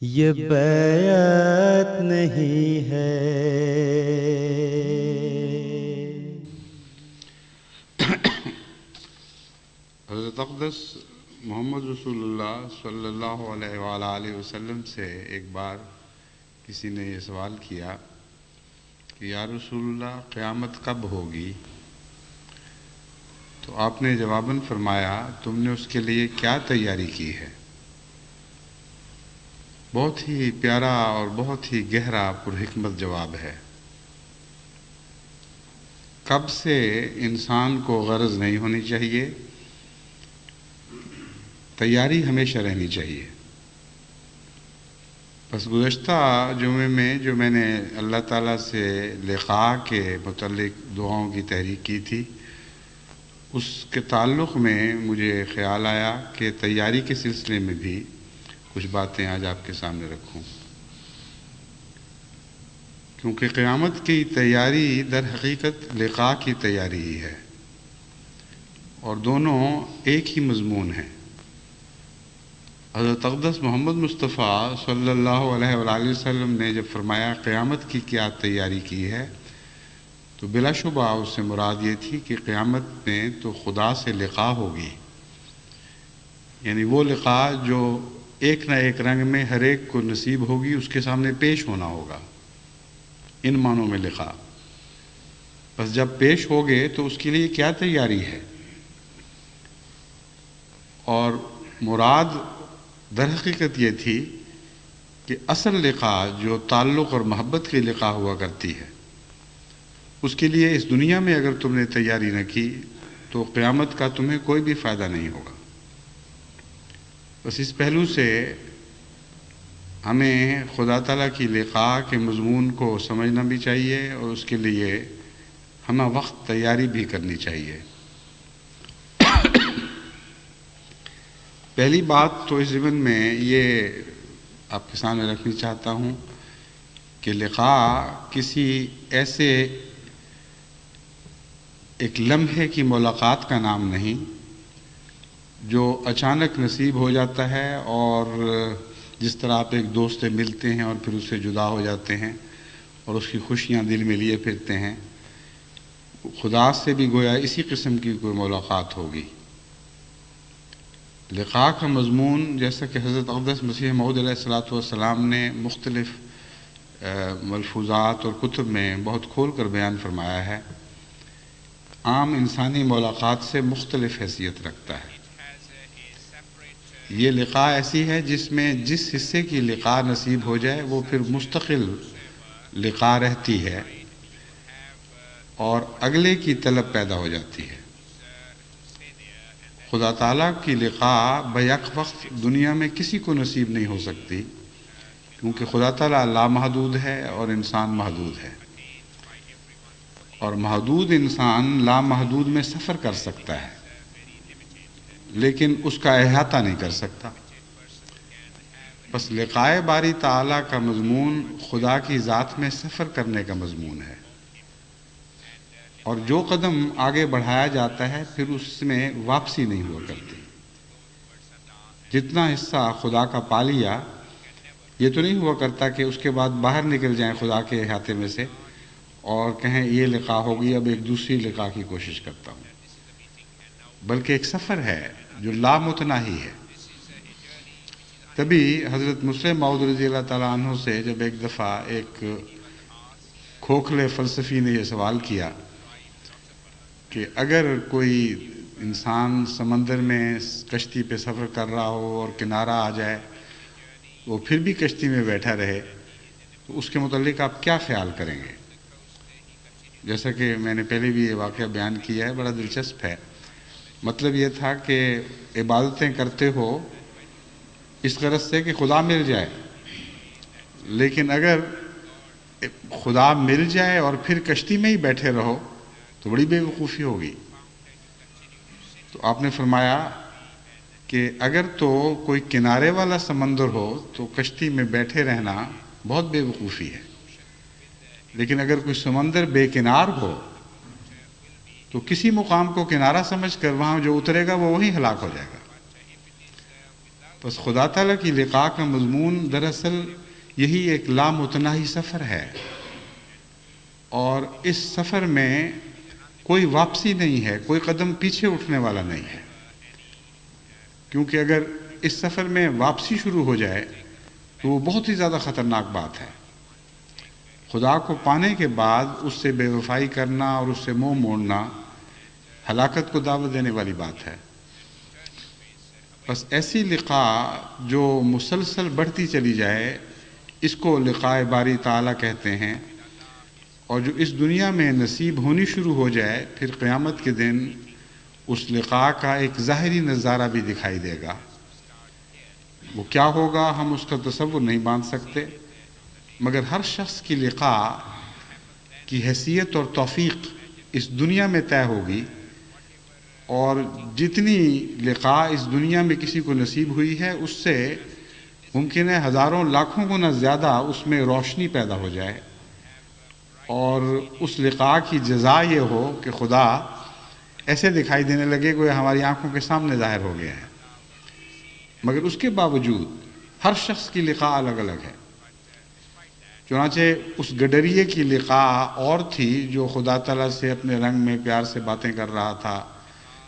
یہ بیعت نہیں ہے۔ حضرت اقدس محمد رسول اللہ صلی اللہ علیہ وآلہ وسلم سے ایک بار کسی نے یہ سوال کیا کہ یا رسول اللہ قیامت کب ہوگی؟ تو آپ نے جواباً فرمایا تم نے اس کے لیے کیا تیاری کی ہے؟ بہت ہی پیارا اور بہت ہی گہرا پرحکمت جواب ہے۔ کب سے انسان کو غرض نہیں ہونی چاہیے، تیاری ہمیشہ رہنی چاہیے۔ بس گزشتہ جمعے میں جو میں نے اللہ تعالیٰ سے لقاء کے متعلق دعاؤں کی تحریک کی تھی، اس کے تعلق میں مجھے خیال آیا کہ تیاری کے سلسلے میں بھی کچھ باتیں آج آپ کے سامنے رکھوں، کیونکہ قیامت کی تیاری در حقیقت لقاء کی تیاری ہی ہے، اور دونوں ایک ہی مضمون ہیں۔ حضرت اقدس محمد مصطفیٰ صلی اللہ علیہ وآلہ وسلم نے جب فرمایا قیامت کی کیا تیاری کی ہے، تو بلا شبہ اس سے مراد یہ تھی کہ قیامت میں تو خدا سے لقاء ہوگی، یعنی وہ لقاء جو ایک نہ ایک رنگ میں ہر ایک کو نصیب ہوگی، اس کے سامنے پیش ہونا ہوگا، ان معنوں میں لقاء۔ بس جب پیش ہوگے تو اس کے لیے کیا تیاری ہے؟ اور مراد در حقیقت یہ تھی کہ اصل لقاء جو تعلق اور محبت کی لقاء ہوا کرتی ہے، اس کے لیے اس دنیا میں اگر تم نے تیاری نہ کی تو قیامت کا تمہیں کوئی بھی فائدہ نہیں ہوگا۔ بس اس پہلو سے ہمیں خدا تعالیٰ کی لقاء کے مضمون کو سمجھنا بھی چاہیے، اور اس کے لیے ہمہ وقت تیاری بھی کرنی چاہیے۔ پہلی بات تو اس ضمن میں یہ آپ کے سامنے رکھنی چاہتا ہوں کہ لقاء کسی ایسے ایک لمحے کی ملاقات کا نام نہیں جو اچانک نصیب ہو جاتا ہے، اور جس طرح آپ ایک دوست سے ملتے ہیں اور پھر اس سے جدا ہو جاتے ہیں اور اس کی خوشیاں دل میں لیے پھرتے ہیں، خدا سے بھی گویا اسی قسم کی کوئی ملاقات ہوگی۔ لقاء کا مضمون جیسا کہ حضرت اقدس مسیح موعود علیہ السلام نے مختلف ملفوظات اور کتب میں بہت کھول کر بیان فرمایا ہے، عام انسانی ملاقات سے مختلف حیثیت رکھتا ہے۔ یہ لقاء ایسی ہے جس میں جس حصے کی لقاء نصیب ہو جائے وہ پھر مستقل لقاء رہتی ہے اور اگلے کی طلب پیدا ہو جاتی ہے۔ خدا تعالیٰ کی لقاء بیک وقت دنیا میں کسی کو نصیب نہیں ہو سکتی، کیونکہ خدا تعالیٰ لامحدود ہے اور انسان محدود ہے، اور محدود انسان لامحدود میں سفر کر سکتا ہے لیکن اس کا احاطہ نہیں کر سکتا۔ بس لقاء باری تعالیٰ کا مضمون خدا کی ذات میں سفر کرنے کا مضمون ہے، اور جو قدم آگے بڑھایا جاتا ہے پھر اس میں واپسی نہیں ہوا کرتی۔ جتنا حصہ خدا کا پا لیا، یہ تو نہیں ہوا کرتا کہ اس کے بعد باہر نکل جائیں خدا کے احاطے میں سے اور کہیں یہ لقاء ہوگی، اب ایک دوسری لقاء کی کوشش کرتا ہوں، بلکہ ایک سفر ہے جو لامتناہی ہے۔ تبھی حضرت مسلم موعود رضی اللہ تعالیٰ عنہ سے جب ایک دفعہ ایک کھوکھلے فلسفی نے یہ سوال کیا کہ اگر کوئی انسان سمندر میں کشتی پہ سفر کر رہا ہو اور کنارہ آ جائے، وہ پھر بھی کشتی میں بیٹھا رہے، تو اس کے متعلق آپ کیا خیال کریں گے؟ جیسا کہ میں نے پہلے بھی یہ واقعہ بیان کیا ہے، بڑا دلچسپ ہے۔ مطلب یہ تھا کہ عبادتیں کرتے ہو اس غرض سے کہ خدا مل جائے، لیکن اگر خدا مل جائے اور پھر کشتی میں ہی بیٹھے رہو تو بڑی بے وقوفی ہوگی۔ تو آپ نے فرمایا کہ اگر تو کوئی کنارے والا سمندر ہو تو کشتی میں بیٹھے رہنا بہت بے وقوفی ہے، لیکن اگر کوئی سمندر بے کنار ہو تو کسی مقام کو کنارہ سمجھ کر وہاں جو اترے گا وہ وہیں ہلاک ہو جائے گا۔ بس خدا تعالیٰ کی لقاء کا مضمون دراصل یہی ایک لامتناہی سفر ہے، اور اس سفر میں کوئی واپسی نہیں ہے، کوئی قدم پیچھے اٹھنے والا نہیں ہے، کیونکہ اگر اس سفر میں واپسی شروع ہو جائے تو وہ بہت ہی زیادہ خطرناک بات ہے۔ خدا کو پانے کے بعد اس سے بے وفائی کرنا اور اس سے منہ موڑنا ہلاکت کو دعوت دینے والی بات ہے۔ بس ایسی لقاء جو مسلسل بڑھتی چلی جائے، اس کو لقاء باری تعالیٰ کہتے ہیں، اور جو اس دنیا میں نصیب ہونی شروع ہو جائے، پھر قیامت کے دن اس لقاء کا ایک ظاہری نظارہ بھی دکھائی دے گا۔ وہ کیا ہوگا ہم اس کا تصور نہیں باندھ سکتے، مگر ہر شخص کی لقاء کی حیثیت اور توفیق اس دنیا میں طے ہوگی، اور جتنی لقاء اس دنیا میں کسی کو نصیب ہوئی ہے اس سے ممکن ہے ہزاروں لاکھوں گنا زیادہ اس میں روشنی پیدا ہو جائے، اور اس لقاء کی جزا یہ ہو کہ خدا ایسے دکھائی دینے لگے کہ ہماری آنکھوں کے سامنے ظاہر ہو گیا ہے۔ مگر اس کے باوجود ہر شخص کی لقاء الگ الگ ہے۔ چنانچہ اس گڈریے کی لقاء اور تھی جو خدا تعالیٰ سے اپنے رنگ میں پیار سے باتیں کر رہا تھا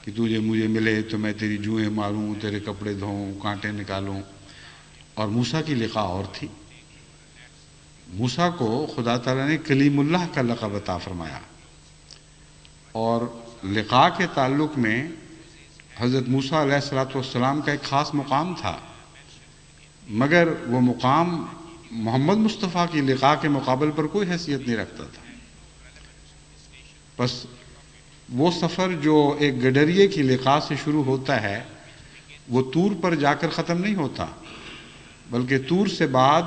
کہ تجھے مجھے ملے تو میں تیری جوئیں ماروں، تیرے کپڑے دھوؤں، کانٹے نکالوں۔ اور موسیٰ کی لقاء اور تھی۔ موسیٰ کو خدا تعالیٰ نے کلیم اللہ کا لقب عطا فرمایا، اور لقاء کے تعلق میں حضرت موسیٰ علیہ السلام کا ایک خاص مقام تھا، مگر وہ مقام محمد مصطفیٰ کی لقاء کے مقابل پر کوئی حیثیت نہیں رکھتا تھا۔ بس وہ سفر جو ایک گڈریے کی لقاء سے شروع ہوتا ہے وہ طور پر جا کر ختم نہیں ہوتا، بلکہ طور سے بعد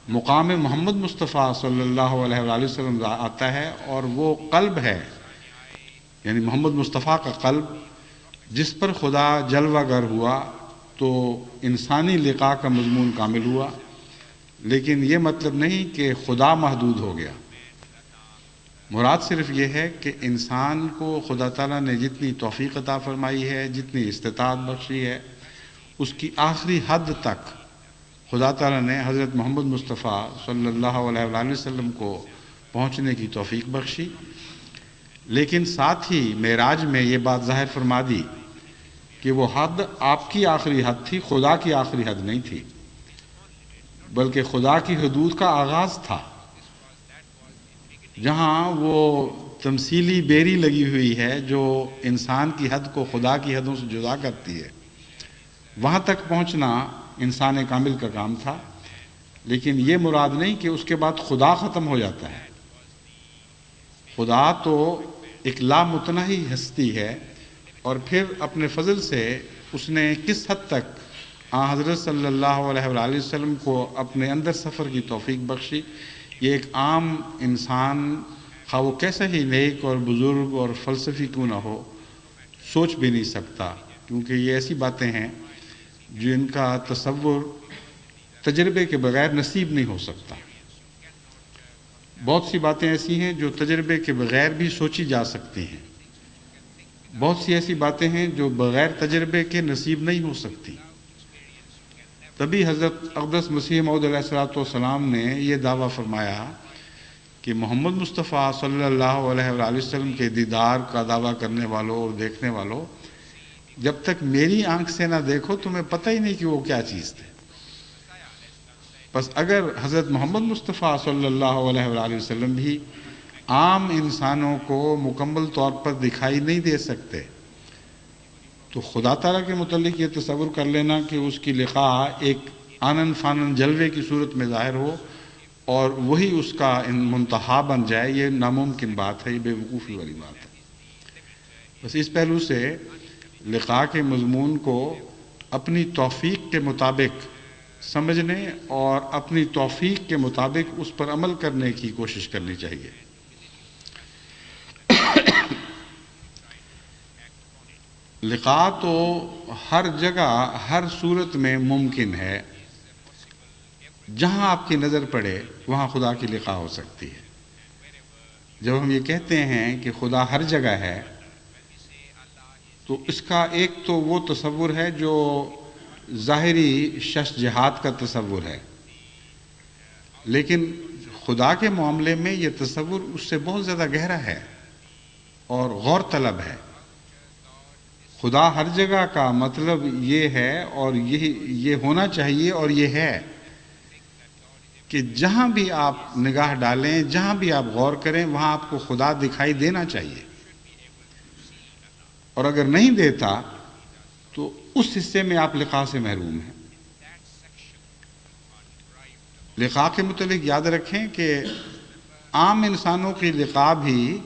مقام محمد مصطفیٰ صلی اللہ علیہ وآلہ وسلم آتا ہے، اور وہ قلب ہے، یعنی محمد مصطفیٰ کا قلب جس پر خدا جلوہ گر ہوا، تو انسانی لقاء کا مضمون کامل ہوا۔ لیکن یہ مطلب نہیں کہ خدا محدود ہو گیا، مراد صرف یہ ہے کہ انسان کو خدا تعالیٰ نے جتنی توفیق عطا فرمائی ہے، جتنی استطاعت بخشی ہے، اس کی آخری حد تک خدا تعالیٰ نے حضرت محمد مصطفیٰ صلی اللہ علیہ وآلہ وسلم کو پہنچنے کی توفیق بخشی۔ لیکن ساتھ ہی معراج میں یہ بات ظاہر فرما دی کہ وہ حد آپ کی آخری حد تھی، خدا کی آخری حد نہیں تھی، بلکہ خدا کی حدود کا آغاز تھا۔ جہاں وہ تمثیلی بیری لگی ہوئی ہے جو انسان کی حد کو خدا کی حدوں سے جدا کرتی ہے، وہاں تک پہنچنا انسان کامل کا کام تھا۔ لیکن یہ مراد نہیں کہ اس کے بعد خدا ختم ہو جاتا ہے۔ خدا تو ایک لامتناہی ہستی ہے، اور پھر اپنے فضل سے اس نے کس حد تک حضرت صلی اللہ علیہ وآلہ وسلم کو اپنے اندر سفر کی توفیق بخشی، یہ ایک عام انسان خواہ وہ کیسا ہی نیک اور بزرگ اور فلسفی کیوں نہ ہو سوچ بھی نہیں سکتا، کیونکہ یہ ایسی باتیں ہیں جن کا تصور تجربے کے بغیر نصیب نہیں ہو سکتا۔ بہت سی باتیں ایسی ہیں جو تجربے کے بغیر بھی سوچی جا سکتی ہیں، بہت سی ایسی باتیں ہیں جو بغیر تجربے کے نصیب نہیں ہو سکتی۔ تبھی حضرت اقدس مسیح موعود علیہ السلام نے یہ دعویٰ فرمایا کہ محمد مصطفیٰ صلی اللہ علیہ وآلہ وسلم کے دیدار کا دعویٰ کرنے والوں اور دیکھنے والوں، جب تک میری آنکھ سے نہ دیکھو تمہیں پتہ ہی نہیں کہ وہ کیا چیز تھے۔ بس اگر حضرت محمد مصطفیٰ صلی اللہ علیہ وآلہ وسلم بھی عام انسانوں کو مکمل طور پر دکھائی نہیں دے سکتے، تو خدا تعالیٰ کے متعلق یہ تصور کر لینا کہ اس کی لقاء ایک آنن فانن جلوے کی صورت میں ظاہر ہو اور وہی اس کا منتہا بن جائے، یہ ناممکن بات ہے، یہ بے وقوفی والی بات ہے۔ بس اس پہلو سے لقاء کے مضمون کو اپنی توفیق کے مطابق سمجھنے اور اپنی توفیق کے مطابق اس پر عمل کرنے کی کوشش کرنی چاہیے۔ لقاء تو ہر جگہ ہر صورت میں ممکن ہے، جہاں آپ کی نظر پڑے وہاں خدا کی لقاء ہو سکتی ہے۔ جب ہم یہ کہتے ہیں کہ خدا ہر جگہ ہے، تو اس کا ایک تو وہ تصور ہے جو ظاہری شش جہاد کا تصور ہے، لیکن خدا کے معاملے میں یہ تصور اس سے بہت زیادہ گہرا ہے اور غور طلب ہے۔ خدا ہر جگہ کا مطلب یہ ہے اور یہ ہونا چاہیے اور یہ ہے کہ جہاں بھی آپ نگاہ ڈالیں، جہاں بھی آپ غور کریں، وہاں آپ کو خدا دکھائی دینا چاہیے، اور اگر نہیں دیتا تو اس حصے میں آپ لقاء سے محروم ہیں۔ لقاء کے متعلق یاد رکھیں کہ عام انسانوں کی لقاء بھی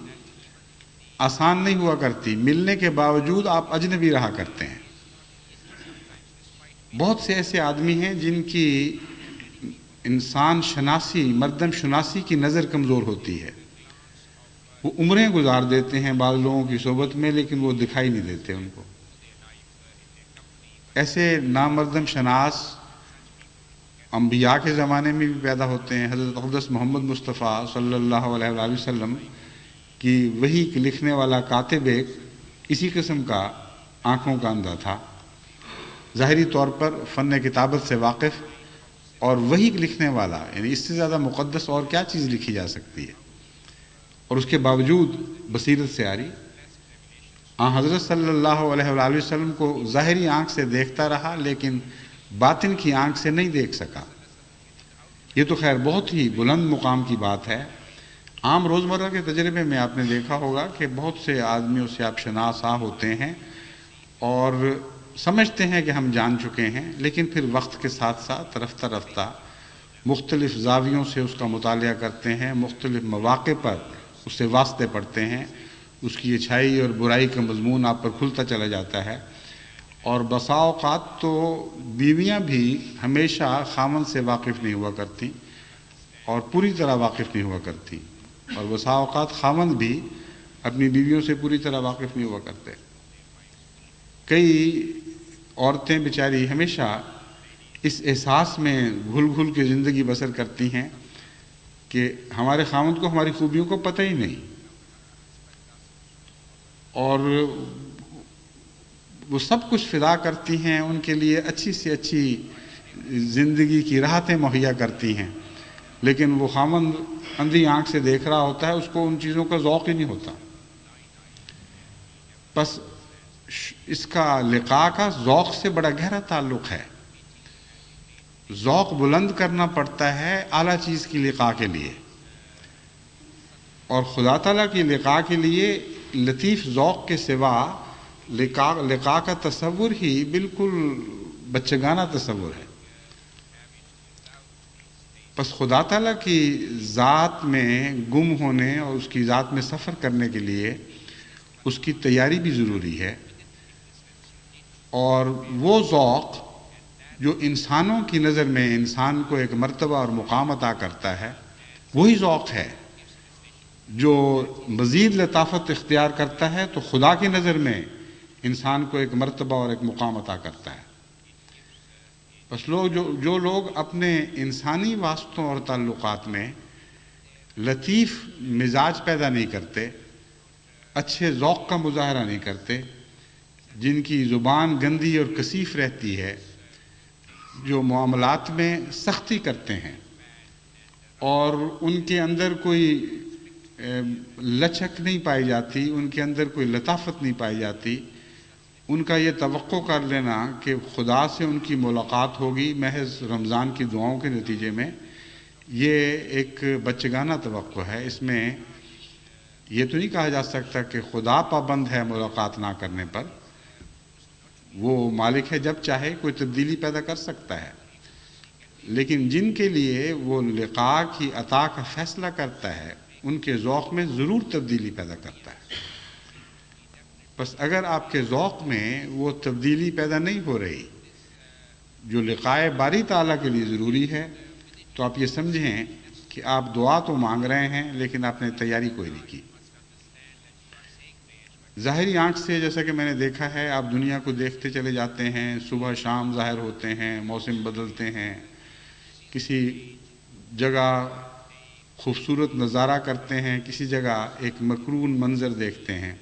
آسان نہیں ہوا کرتی، ملنے کے باوجود آپ اجنبی رہا کرتے ہیں۔ بہت سے ایسے آدمی ہیں جن کی انسان شناسی، مردم شناسی کی نظر کمزور ہوتی ہے، وہ عمریں گزار دیتے ہیں بعض لوگوں کی صحبت میں، لیکن وہ دکھائی نہیں دیتے ان کو۔ ایسے نامردم شناس انبیاء کے زمانے میں بھی پیدا ہوتے ہیں۔ حضرت اقدس محمد مصطفیٰ صلی اللہ علیہ وآلہ وسلم کی وحی لکھنے والا کاتب ایک اسی قسم کا آنکھوں کا اندھا تھا، ظاہری طور پر فن کتابت سے واقف، اور وحی لکھنے والا، یعنی اس سے زیادہ مقدس اور کیا چیز لکھی جا سکتی ہے، اور اس کے باوجود بصیرت سے آری حضرت صلی اللہ علیہ وآلہ وسلم کو ظاہری آنکھ سے دیکھتا رہا، لیکن باطن کی آنکھ سے نہیں دیکھ سکا۔ یہ تو خیر بہت ہی بلند مقام کی بات ہے۔ عام روزمرہ کے تجربے میں آپ نے دیکھا ہوگا کہ بہت سے آدمیوں سے آپ شناسا ہوتے ہیں اور سمجھتے ہیں کہ ہم جان چکے ہیں، لیکن پھر وقت کے ساتھ ساتھ رفتہ رفتہ مختلف زاویوں سے اس کا مطالعہ کرتے ہیں، مختلف مواقع پر اس سے واسطے پڑھتے ہیں، اس کی اچھائی اور برائی کا مضمون آپ پر کھلتا چلا جاتا ہے، اور بسا اوقات تو بیویاں بھی ہمیشہ خامن سے واقف نہیں ہوا کرتی اور پوری طرح واقف نہیں ہوا کرتی، اور بسا اوقات خامن بھی اپنی بیویوں سے پوری طرح واقف نہیں ہوا کرتے۔ کئی عورتیں بیچاری ہمیشہ اس احساس میں گھل گھل کے زندگی بسر کرتی ہیں کہ ہمارے خامند کو ہماری خوبیوں کو پتہ ہی نہیں، اور وہ سب کچھ فدا کرتی ہیں، ان کے لیے اچھی سے اچھی زندگی کی راحتیں مہیا کرتی ہیں، لیکن وہ خامند اندھی آنکھ سے دیکھ رہا ہوتا ہے، اس کو ان چیزوں کا ذوق ہی نہیں ہوتا۔ بس اس کا لقاء کا ذوق سے بڑا گہرا تعلق ہے۔ ذوق بلند کرنا پڑتا ہے اعلیٰ چیز کی لقاء کے لیے، اور خدا تعالیٰ کی لقاء کے لیے لطیف ذوق کے سوا لقاء کا تصور ہی بالکل بچگانہ تصور ہے۔ بس خدا تعالیٰ کی ذات میں گم ہونے اور اس کی ذات میں سفر کرنے کے لیے اس کی تیاری بھی ضروری ہے، اور وہ ذوق جو انسانوں کی نظر میں انسان کو ایک مرتبہ اور مقام عطا کرتا ہے، وہی ذوق ہے جو مزید لطافت اختیار کرتا ہے تو خدا کی نظر میں انسان کو ایک مرتبہ اور ایک مقام عطا کرتا ہے۔ بس جو لوگ اپنے انسانی واسطوں اور تعلقات میں لطیف مزاج پیدا نہیں کرتے، اچھے ذوق کا مظاہرہ نہیں کرتے، جن کی زبان گندی اور کثیف رہتی ہے، جو معاملات میں سختی کرتے ہیں اور ان کے اندر کوئی لچک نہیں پائی جاتی، ان کے اندر کوئی لطافت نہیں پائی جاتی، ان کا یہ توقع کر لینا کہ خدا سے ان کی ملاقات ہوگی محض رمضان کی دعاؤں کے نتیجے میں، یہ ایک بچگانہ توقع ہے۔ اس میں یہ تو نہیں کہا جا سکتا کہ خدا پابند ہے ملاقات نہ کرنے پر، وہ مالک ہے، جب چاہے کوئی تبدیلی پیدا کر سکتا ہے، لیکن جن کے لیے وہ لقاء کی عطا کا فیصلہ کرتا ہے ان کے ذوق میں ضرور تبدیلی پیدا کرتا ہے۔ بس اگر آپ کے ذوق میں وہ تبدیلی پیدا نہیں ہو رہی جو لقاء باری تعالیٰ کے لیے ضروری ہے، تو آپ یہ سمجھیں کہ آپ دعا تو مانگ رہے ہیں لیکن آپ نے تیاری کوئی نہیں کی۔ ظاہری آنکھ سے جیسا کہ میں نے دیکھا ہے، آپ دنیا کو دیکھتے چلے جاتے ہیں، صبح شام ظاہر ہوتے ہیں، موسم بدلتے ہیں، کسی جگہ خوبصورت نظارہ کرتے ہیں، کسی جگہ ایک مکرون منظر دیکھتے ہیں۔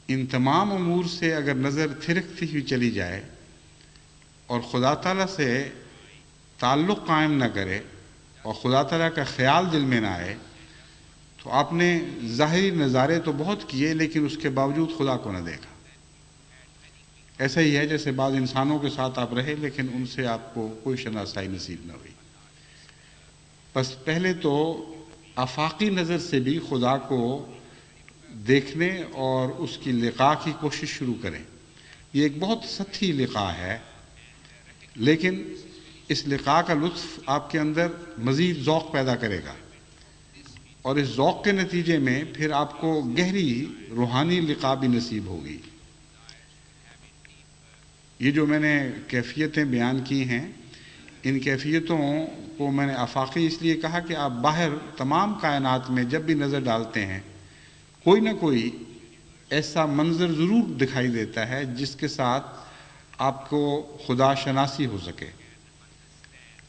ان تمام امور سے اگر نظر تھرکتی ہوئی چلی جائے اور خدا تعالیٰ سے تعلق قائم نہ کرے اور خدا تعالیٰ کا خیال دل میں نہ آئے تو آپ نے ظاہری نظارے تو بہت کیے لیکن اس کے باوجود خدا کو نہ دیکھا۔ ایسا ہی ہے جیسے بعض انسانوں کے ساتھ آپ رہے لیکن ان سے آپ کو کوئی شناسائی نصیب نہ ہوئی۔ بس پہلے تو آفاقی نظر سے بھی خدا کو دیکھنے اور اس کی لقاء کی کوشش شروع کریں۔ یہ ایک بہت سطحی لقاء ہے لیکن اس لقاء کا لطف آپ کے اندر مزید ذوق پیدا کرے گا، اور اس ذوق کے نتیجے میں پھر آپ کو گہری روحانی لقاء بھی نصیب ہوگی۔ یہ جو میں نے کیفیتیں بیان کی ہیں، ان کیفیتوں کو میں نے آفاقی اس لیے کہا کہ آپ باہر تمام کائنات میں جب بھی نظر ڈالتے ہیں کوئی نہ کوئی ایسا منظر ضرور دکھائی دیتا ہے جس کے ساتھ آپ کو خدا شناسی ہو سکے،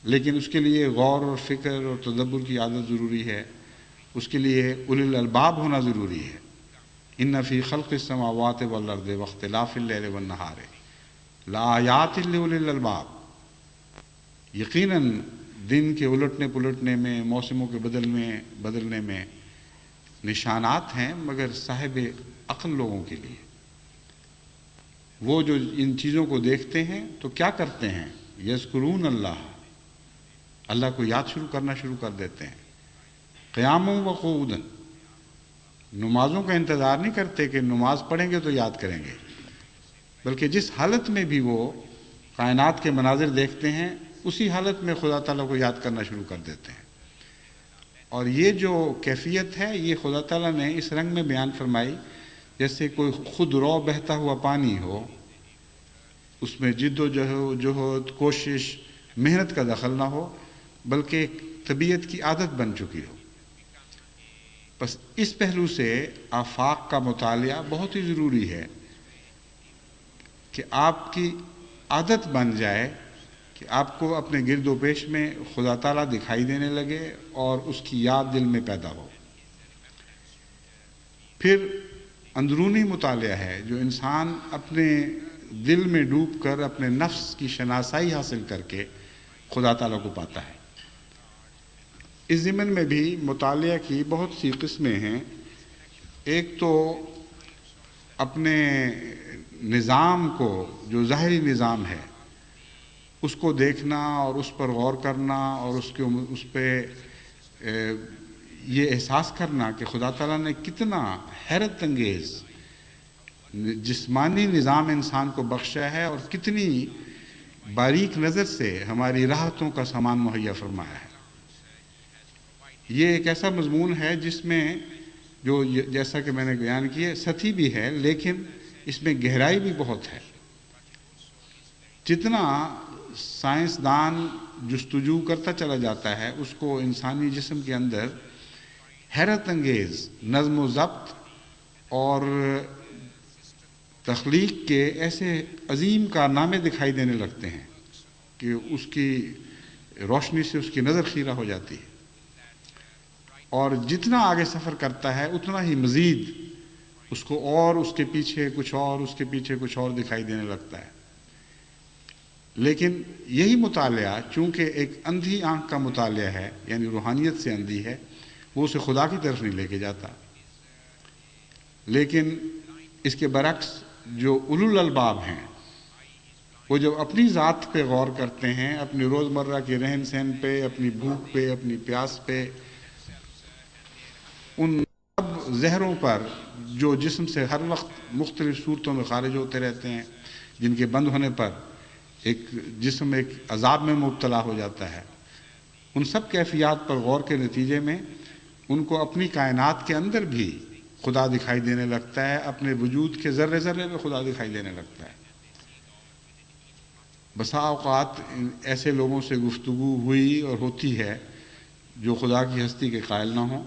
لیکن اس کے لیے غور اور فکر اور تدبر کی عادت ضروری ہے، اس کے لیے اولی الالباب ہونا ضروری ہے۔ ان فی خلق السماوات والارض واختلاف اللیل والنہار لآیات لأولی الالباب، یقیناً دن کے الٹنے پلٹنے میں، موسموں کے بدلنے میں نشانات ہیں مگر صاحب عقل لوگوں کے لیے۔ وہ جو ان چیزوں کو دیکھتے ہیں تو کیا کرتے ہیں؟ یذکرون اللہ کو یاد کرنا شروع کر دیتے ہیں، قیام و قعودا، نمازوں کا انتظار نہیں کرتے کہ نماز پڑھیں گے تو یاد کریں گے، بلکہ جس حالت میں بھی وہ کائنات کے مناظر دیکھتے ہیں اسی حالت میں خدا تعالیٰ کو یاد کرنا شروع کر دیتے ہیں۔ اور یہ جو کیفیت ہے یہ خدا تعالیٰ نے اس رنگ میں بیان فرمائی جیسے کوئی خود رو بہتا ہوا پانی ہو، اس میں جد و جہد، کوشش، محنت کا دخل نہ ہو بلکہ ایک طبیعت کی عادت بن چکی ہو۔ بس اس پہلو سے آفاق کا مطالعہ بہت ہی ضروری ہے کہ آپ کی عادت بن جائے کہ آپ کو اپنے گرد و پیش میں خدا تعالیٰ دکھائی دینے لگے اور اس کی یاد دل میں پیدا ہو۔ پھر اندرونی مطالعہ ہے جو انسان اپنے دل میں ڈوب کر اپنے نفس کی شناسائی حاصل کر کے خدا تعالیٰ کو پاتا ہے۔ اس ضمن میں بھی مطالعہ کی بہت سی قسمیں ہیں۔ ایک تو اپنے نظام کو، جو ظاہری نظام ہے، اس کو دیکھنا اور اس پر غور کرنا اور اس پہ یہ احساس کرنا کہ خدا تعالیٰ نے کتنا حیرت انگیز جسمانی نظام انسان کو بخشا ہے اور کتنی باریک نظر سے ہماری راحتوں کا سامان مہیا فرمایا ہے۔ یہ ایک ایسا مضمون ہے جس میں جو جیسا کہ میں نے بیان کیا سطحی بھی ہے لیکن اس میں گہرائی بھی بہت ہے۔ جتنا سائنسدان جستجو کرتا چلا جاتا ہے اس کو انسانی جسم کے اندر حیرت انگیز نظم و ضبط اور تخلیق کے ایسے عظیم کارنامے دکھائی دینے لگتے ہیں کہ اس کی روشنی سے اس کی نظر خیرہ ہو جاتی ہے، اور جتنا آگے سفر کرتا ہے اتنا ہی مزید اس کو اور اس کے پیچھے کچھ اور، اس کے پیچھے کچھ اور دکھائی دینے لگتا ہے۔ لیکن یہی مطالعہ چونکہ ایک اندھی آنکھ کا مطالعہ ہے، یعنی روحانیت سے اندھی ہے، وہ اسے خدا کی طرف نہیں لے کے جاتا۔ لیکن اس کے برعکس جو اولو الالباب ہیں وہ جب اپنی ذات پہ غور کرتے ہیں، اپنی روزمرہ کے رہن سہن پہ، اپنی بھوک پہ، اپنی پیاس پہ، ان سب زہروں پر جو جسم سے ہر وقت مختلف صورتوں میں خارج ہوتے رہتے ہیں، جن کے بند ہونے پر ایک جسم ایک عذاب میں مبتلا ہو جاتا ہے، ان سب کیفیات پر غور کے نتیجے میں ان کو اپنی کائنات کے اندر بھی خدا دکھائی دینے لگتا ہے، اپنے وجود کے ذرے ذرے میں خدا دکھائی دینے لگتا ہے۔ بسا اوقات ایسے لوگوں سے گفتگو ہوئی اور ہوتی ہے جو خدا کی ہستی کے قائل نہ ہوں،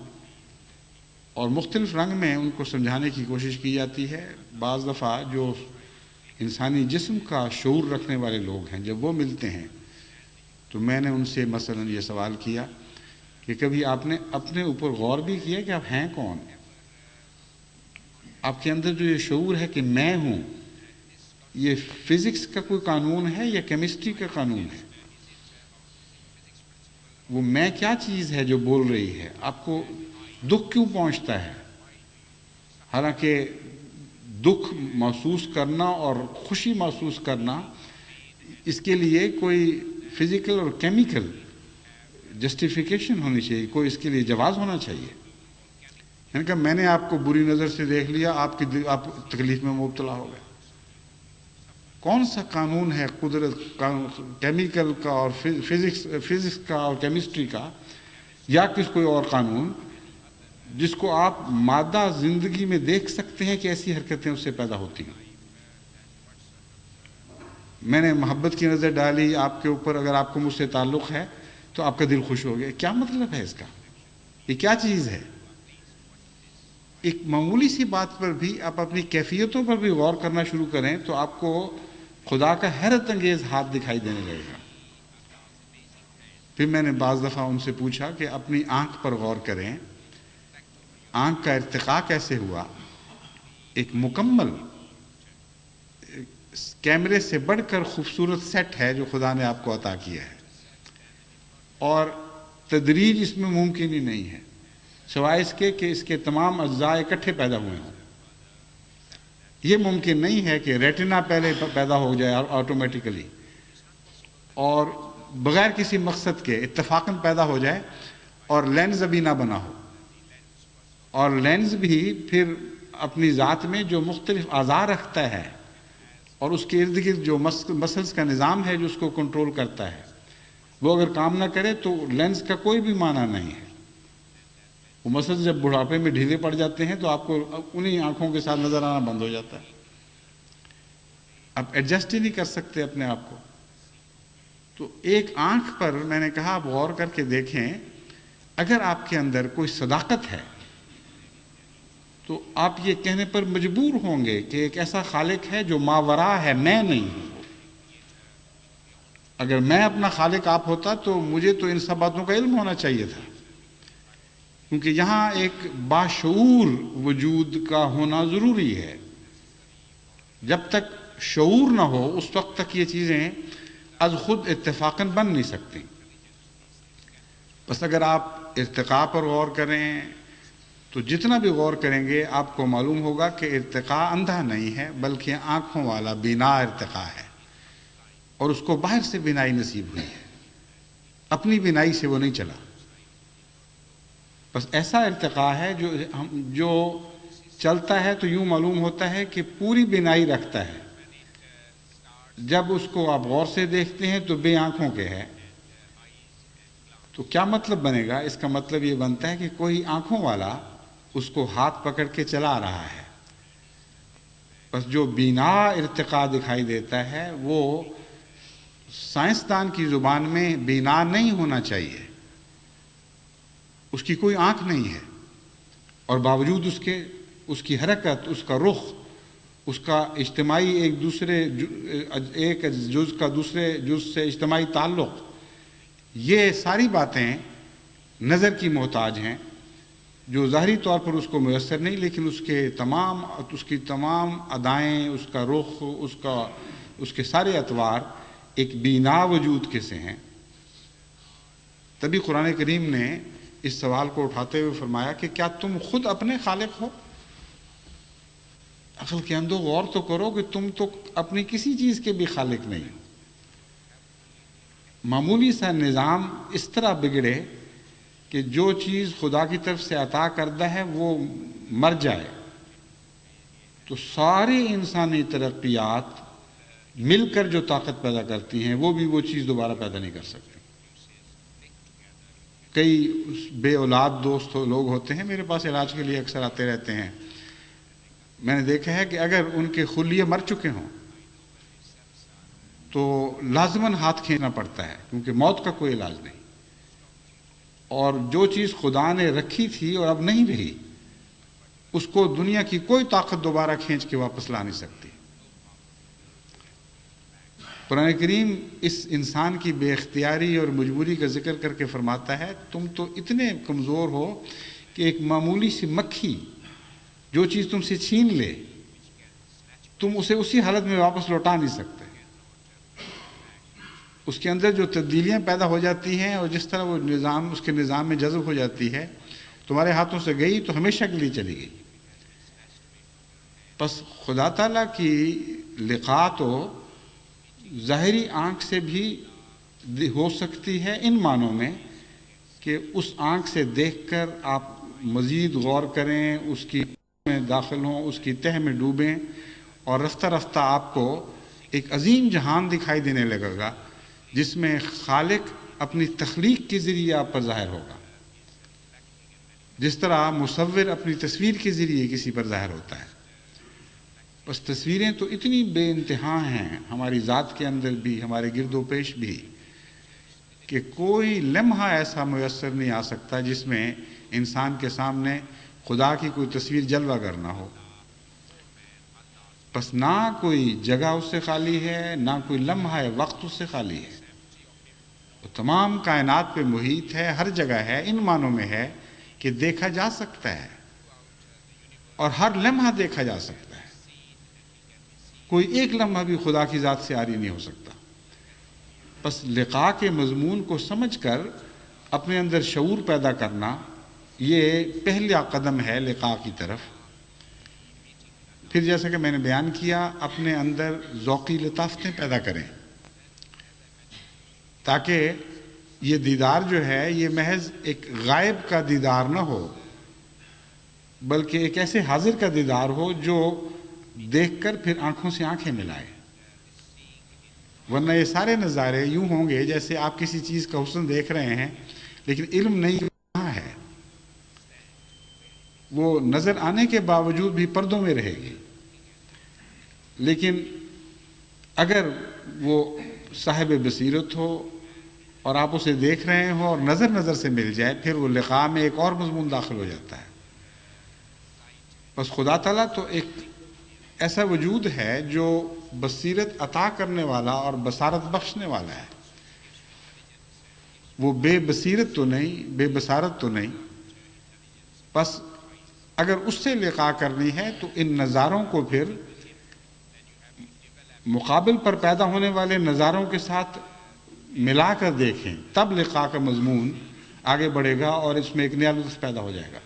اور مختلف رنگ میں ان کو سمجھانے کی کوشش کی جاتی ہے۔ بعض دفعہ جو انسانی جسم کا شعور رکھنے والے لوگ ہیں جب وہ ملتے ہیں تو میں نے ان سے مثلا یہ سوال کیا کہ کبھی آپ نے اپنے اوپر غور بھی کیا کہ آپ ہیں کون؟ آپ کے اندر جو یہ شعور ہے کہ میں ہوں، یہ فزکس کا کوئی قانون ہے یا کیمسٹری کا قانون ہے؟ وہ میں کیا چیز ہے جو بول رہی ہے؟ آپ کو دکھ کیوں پہنچتا ہے؟ حالانکہ دکھ محسوس کرنا اور خوشی محسوس کرنا، اس کے لیے کوئی فزیکل اور کیمیکل جسٹیفیکیشن ہونی چاہیے، کوئی اس کے لیے جواز ہونا چاہیے۔ یعنی کہ میں نے آپ کو بری نظر سے دیکھ لیا، آپ تکلیف میں مبتلا ہو گئے۔ کون سا قانون ہے قدرت کیمیکل کا اور فزکس کا اور کیمسٹری کا، یا کوئی اور قانون جس کو آپ مادہ زندگی میں دیکھ سکتے ہیں کہ ایسی حرکتیں اس سے پیدا ہوتی ہیں؟ میں نے محبت کی نظر ڈالی آپ کے اوپر، اگر آپ کو مجھ سے تعلق ہے تو آپ کا دل خوش ہو گیا، کیا مطلب ہے اس کا؟ یہ کیا چیز ہے؟ ایک معمولی سی بات پر بھی آپ اپنی کیفیتوں پر بھی غور کرنا شروع کریں تو آپ کو خدا کا حیرت انگیز ہاتھ دکھائی دینے لگے گا۔ پھر میں نے بعض دفعہ ان سے پوچھا کہ اپنی آنکھ پر غور کریں، آنکھ کا ارتقاء کیسے ہوا؟ ایک مکمل کیمرے سے بڑھ کر خوبصورت سیٹ ہے جو خدا نے آپ کو عطا کیا ہے، اور تدریج اس میں ممکن ہی نہیں ہے سوائے اس کے کہ اس کے تمام اجزاء اکٹھے پیدا ہوئے ہوں۔ یہ ممکن نہیں ہے کہ ریٹنا پہلے پیدا ہو جائے آٹومیٹیکلی اور بغیر کسی مقصد کے اتفاقاً پیدا ہو جائے، اور لینز ابھی نہ بنا ہو، اور لینز بھی پھر اپنی ذات میں جو مختلف اعضاء رکھتا ہے اور اس کے ارد گرد جو مسلز کا نظام ہے جو اس کو کنٹرول کرتا ہے، وہ اگر کام نہ کرے تو لینز کا کوئی بھی معنی نہیں ہے۔ وہ مسلز جب بڑھاپے میں ڈھیلے پڑ جاتے ہیں تو آپ کو انہی آنکھوں کے ساتھ نظر آنا بند ہو جاتا ہے، آپ ایڈجسٹ ہی نہیں کر سکتے اپنے آپ کو۔ تو ایک آنکھ پر میں نے کہا آپ غور کر کے دیکھیں، اگر آپ کے اندر کوئی صداقت ہے تو آپ یہ کہنے پر مجبور ہوں گے کہ ایک ایسا خالق ہے جو ماورا ہے، میں نہیں ہوں۔ اگر میں اپنا خالق آپ ہوتا تو مجھے تو ان سب باتوں کا علم ہونا چاہیے تھا، کیونکہ یہاں ایک باشعور وجود کا ہونا ضروری ہے۔ جب تک شعور نہ ہو اس وقت تک یہ چیزیں از خود اتفاقاً بن نہیں سکتی۔ بس اگر آپ ارتقاء پر غور کریں تو جتنا بھی غور کریں گے آپ کو معلوم ہوگا کہ ارتقاء اندھا نہیں ہے بلکہ آنکھوں والا بینا ارتقاء ہے، اور اس کو باہر سے بینائی نصیب ہوئی ہے، اپنی بینائی سے وہ نہیں چلا۔ بس ایسا ارتقاء ہے جو چلتا ہے تو یوں معلوم ہوتا ہے کہ پوری بینائی رکھتا ہے، جب اس کو آپ غور سے دیکھتے ہیں تو بے آنکھوں کے ہے۔ تو کیا مطلب بنے گا؟ اس کا مطلب یہ بنتا ہے کہ کوئی آنکھوں والا اس کو ہاتھ پکڑ کے چلا رہا ہے۔ بس جو بینا ارتقاء دکھائی دیتا ہے وہ سائنسدان کی زبان میں بینا نہیں ہونا چاہیے، اس کی کوئی آنکھ نہیں ہے، اور باوجود اس کی حرکت، اس کا رخ، اس کا اجتماعی ایک جز کا دوسرے جز سے اجتماعی تعلق، یہ ساری باتیں نظر کی محتاج ہیں جو ظاہری طور پر اس کو میسر نہیں، لیکن اس کی تمام ادائیں، اس کا رخ، اس کے سارے اطوار ایک بینا وجود کے سے ہیں۔ تبھی قرآن کریم نے اس سوال کو اٹھاتے ہوئے فرمایا کہ کیا تم خود اپنے خالق ہو؟ عقل کے اندر غور تو کرو کہ تم تو اپنی کسی چیز کے بھی خالق نہیں ہو۔ معمولی سا نظام اس طرح بگڑے کہ جو چیز خدا کی طرف سے عطا کردہ ہے وہ مر جائے تو ساری انسانی ترقیات مل کر جو طاقت پیدا کرتی ہیں وہ بھی وہ چیز دوبارہ پیدا نہیں کر سکتی۔ کئی بے اولاد دوست لوگ ہوتے ہیں میرے پاس علاج کے لیے اکثر آتے رہتے ہیں، میں نے دیکھا ہے کہ اگر ان کے خلیے مر چکے ہوں تو لازماً ہاتھ کھینچنا پڑتا ہے، کیونکہ موت کا کوئی علاج نہیں، اور جو چیز خدا نے رکھی تھی اور اب نہیں رہی اس کو دنیا کی کوئی طاقت دوبارہ کھینچ کے واپس لا نہیں سکتی۔ قرآن کریم اس انسان کی بے اختیاری اور مجبوری کا ذکر کر کے فرماتا ہے تم تو اتنے کمزور ہو کہ ایک معمولی سی مکھی جو چیز تم سے چھین لے تم اسے اسی حالت میں واپس لوٹا نہیں سکتے. اس کے اندر جو تبدیلیاں پیدا ہو جاتی ہیں اور جس طرح وہ نظام اس کے نظام میں جذب ہو جاتی ہے، تمہارے ہاتھوں سے گئی تو ہمیشہ کے لیے چلی گئی. بس خدا تعالیٰ کی لقاء تو ظاہری آنکھ سے بھی ہو سکتی ہے ان معنوں میں کہ اس آنکھ سے دیکھ کر آپ مزید غور کریں، اس کی میں داخل ہوں، اس کی تہ میں ڈوبیں، اور رفتہ رفتہ آپ کو ایک عظیم جہان دکھائی دینے لگے گا جس میں خالق اپنی تخلیق کے ذریعے آپ پر ظاہر ہوگا، جس طرح مصور اپنی تصویر کے ذریعے کسی پر ظاہر ہوتا ہے. بس تصویریں تو اتنی بے انتہا ہیں ہماری ذات کے اندر بھی، ہمارے گرد و پیش بھی، کہ کوئی لمحہ ایسا میسر نہیں آ سکتا جس میں انسان کے سامنے خدا کی کوئی تصویر جلوہ گر نہ ہو. بس نہ کوئی جگہ اس سے خالی ہے، نہ کوئی لمحہ وقت اس سے خالی ہے. وہ تمام کائنات پہ محیط ہے، ہر جگہ ہے، ان معنوں میں ہے کہ دیکھا جا سکتا ہے اور ہر لمحہ دیکھا جا سکتا ہے. کوئی ایک لمحہ بھی خدا کی ذات سے عاری نہیں ہو سکتا. بس لقاء کے مضمون کو سمجھ کر اپنے اندر شعور پیدا کرنا، یہ پہلا قدم ہے لقاء کی طرف. پھر جیسا کہ میں نے بیان کیا، اپنے اندر ذوقی لطافتیں پیدا کریں تاکہ یہ دیدار جو ہے یہ محض ایک غائب کا دیدار نہ ہو، بلکہ ایک ایسے حاضر کا دیدار ہو جو دیکھ کر پھر آنکھوں سے آنکھیں ملائے. ورنہ یہ سارے نظارے یوں ہوں گے جیسے آپ کسی چیز کا حسن دیکھ رہے ہیں لیکن علم نہیں کہاں ہے، وہ نظر آنے کے باوجود بھی پردوں میں رہے گی. لیکن اگر وہ صاحب بصیرت ہو اور آپ اسے دیکھ رہے ہو اور نظر نظر سے مل جائے، پھر وہ لقاء میں ایک اور مضمون داخل ہو جاتا ہے. بس خدا تعالیٰ تو ایک ایسا وجود ہے جو بصیرت عطا کرنے والا اور بصارت بخشنے والا ہے. وہ بے بصیرت تو نہیں، بے بصارت تو نہیں. بس اگر اس سے لقاء کرنی ہے تو ان نظاروں کو پھر مقابل پر پیدا ہونے والے نظاروں کے ساتھ ملا کر دیکھیں، تب لقاء کا مضمون آگے بڑھے گا اور اس میں ایک نیا لطف پیدا ہو جائے گا.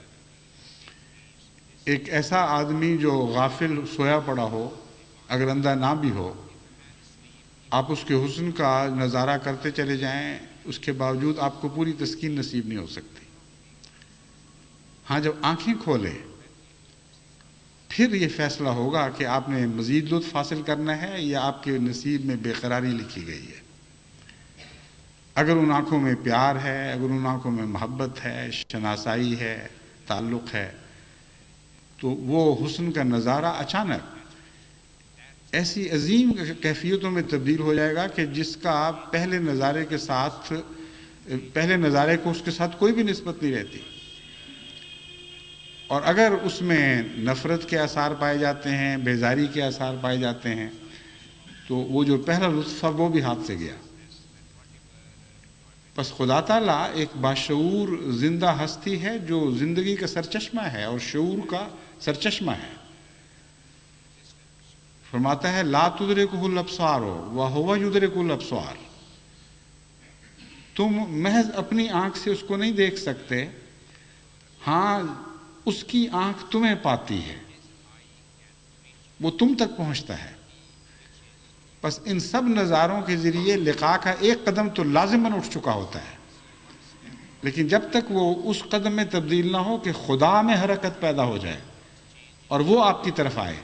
ایک ایسا آدمی جو غافل سویا پڑا ہو، اگر اندھا نہ بھی ہو، آپ اس کے حسن کا نظارہ کرتے چلے جائیں، اس کے باوجود آپ کو پوری تسکین نصیب نہیں ہو سکتی. ہاں، جب آنکھیں کھولے پھر یہ فیصلہ ہوگا کہ آپ نے مزید لطف حاصل کرنا ہے یا آپ کے نصیب میں بے قراری لکھی گئی ہے. اگر ان آنکھوں میں پیار ہے، اگر ان آنکھوں میں محبت ہے، شناسائی ہے، تعلق ہے، تو وہ حسن کا نظارہ اچانک ایسی عظیم کیفیتوں میں تبدیل ہو جائے گا کہ جس کا پہلے نظارے کو اس کے ساتھ کوئی بھی نسبت نہیں رہتی. اور اگر اس میں نفرت کے آثار پائے جاتے ہیں، بیزاری کے آثار پائے جاتے ہیں، تو وہ جو پہلا لطف تھا وہ بھی ہاتھ سے گیا. بس خدا تعالیٰ ایک باشعور زندہ ہستی ہے جو زندگی کا سرچشمہ ہے اور شعور کا سرچشمہ ہے. فرماتا ہے لا تدرکہ الابصار وہو یدرک الابصار. تم محض اپنی آنکھ سے اس کو نہیں دیکھ سکتے، ہاں اس کی آنکھ تمہیں پاتی ہے، وہ تم تک پہنچتا ہے. بس ان سب نظاروں کے ذریعے لقاء کا ایک قدم تو لازماً اٹھ چکا ہوتا ہے، لیکن جب تک وہ اس قدم میں تبدیل نہ ہو کہ خدا میں حرکت پیدا ہو جائے اور وہ آپ کی طرف آئے،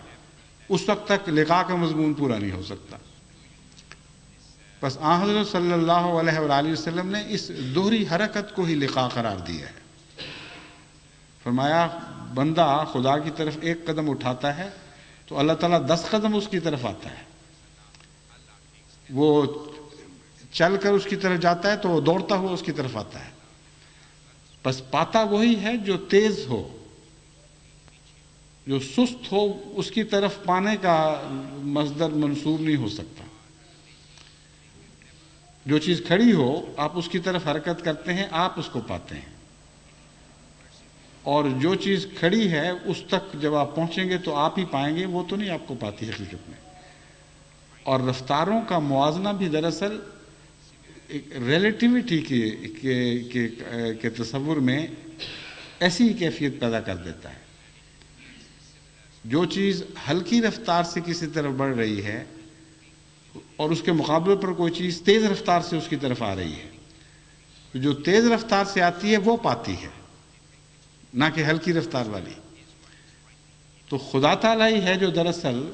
اس وقت تک لقاء کا مضمون پورا نہیں ہو سکتا. بس آن حضرت صلی اللہ علیہ وآلہ وسلم نے اس دوہری حرکت کو ہی لقاء قرار دیا ہے. فرمایا بندہ خدا کی طرف ایک قدم اٹھاتا ہے تو اللہ تعالیٰ 10 قدم اس کی طرف آتا ہے. وہ چل کر اس کی طرف جاتا ہے تو وہ دوڑتا ہوا اس کی طرف آتا ہے. بس پاتا وہی ہے جو تیز ہو، جو سست ہو اس کی طرف پانے کا مصدر منسوب نہیں ہو سکتا. جو چیز کھڑی ہو آپ اس کی طرف حرکت کرتے ہیں، آپ اس کو پاتے ہیں. اور جو چیز کھڑی ہے اس تک جب آپ پہنچیں گے تو آپ ہی پائیں گے، وہ تو نہیں آپ کو پاتی حقیقت میں۔ اور رفتاروں کا موازنہ بھی دراصل ایک ریلیٹیوٹی کے تصور میں ایسی کیفیت پیدا کر دیتا ہے۔ جو چیز ہلکی رفتار سے کسی طرف بڑھ رہی ہے اور اس کے مقابلے پر کوئی چیز تیز رفتار سے اس کی طرف آ رہی ہے، تو جو تیز رفتار سے آتی ہے وہ پاتی ہے، نہ کہ ہلکی رفتار والی۔ تو خدا تعالیٰ ہی ہے جو دراصل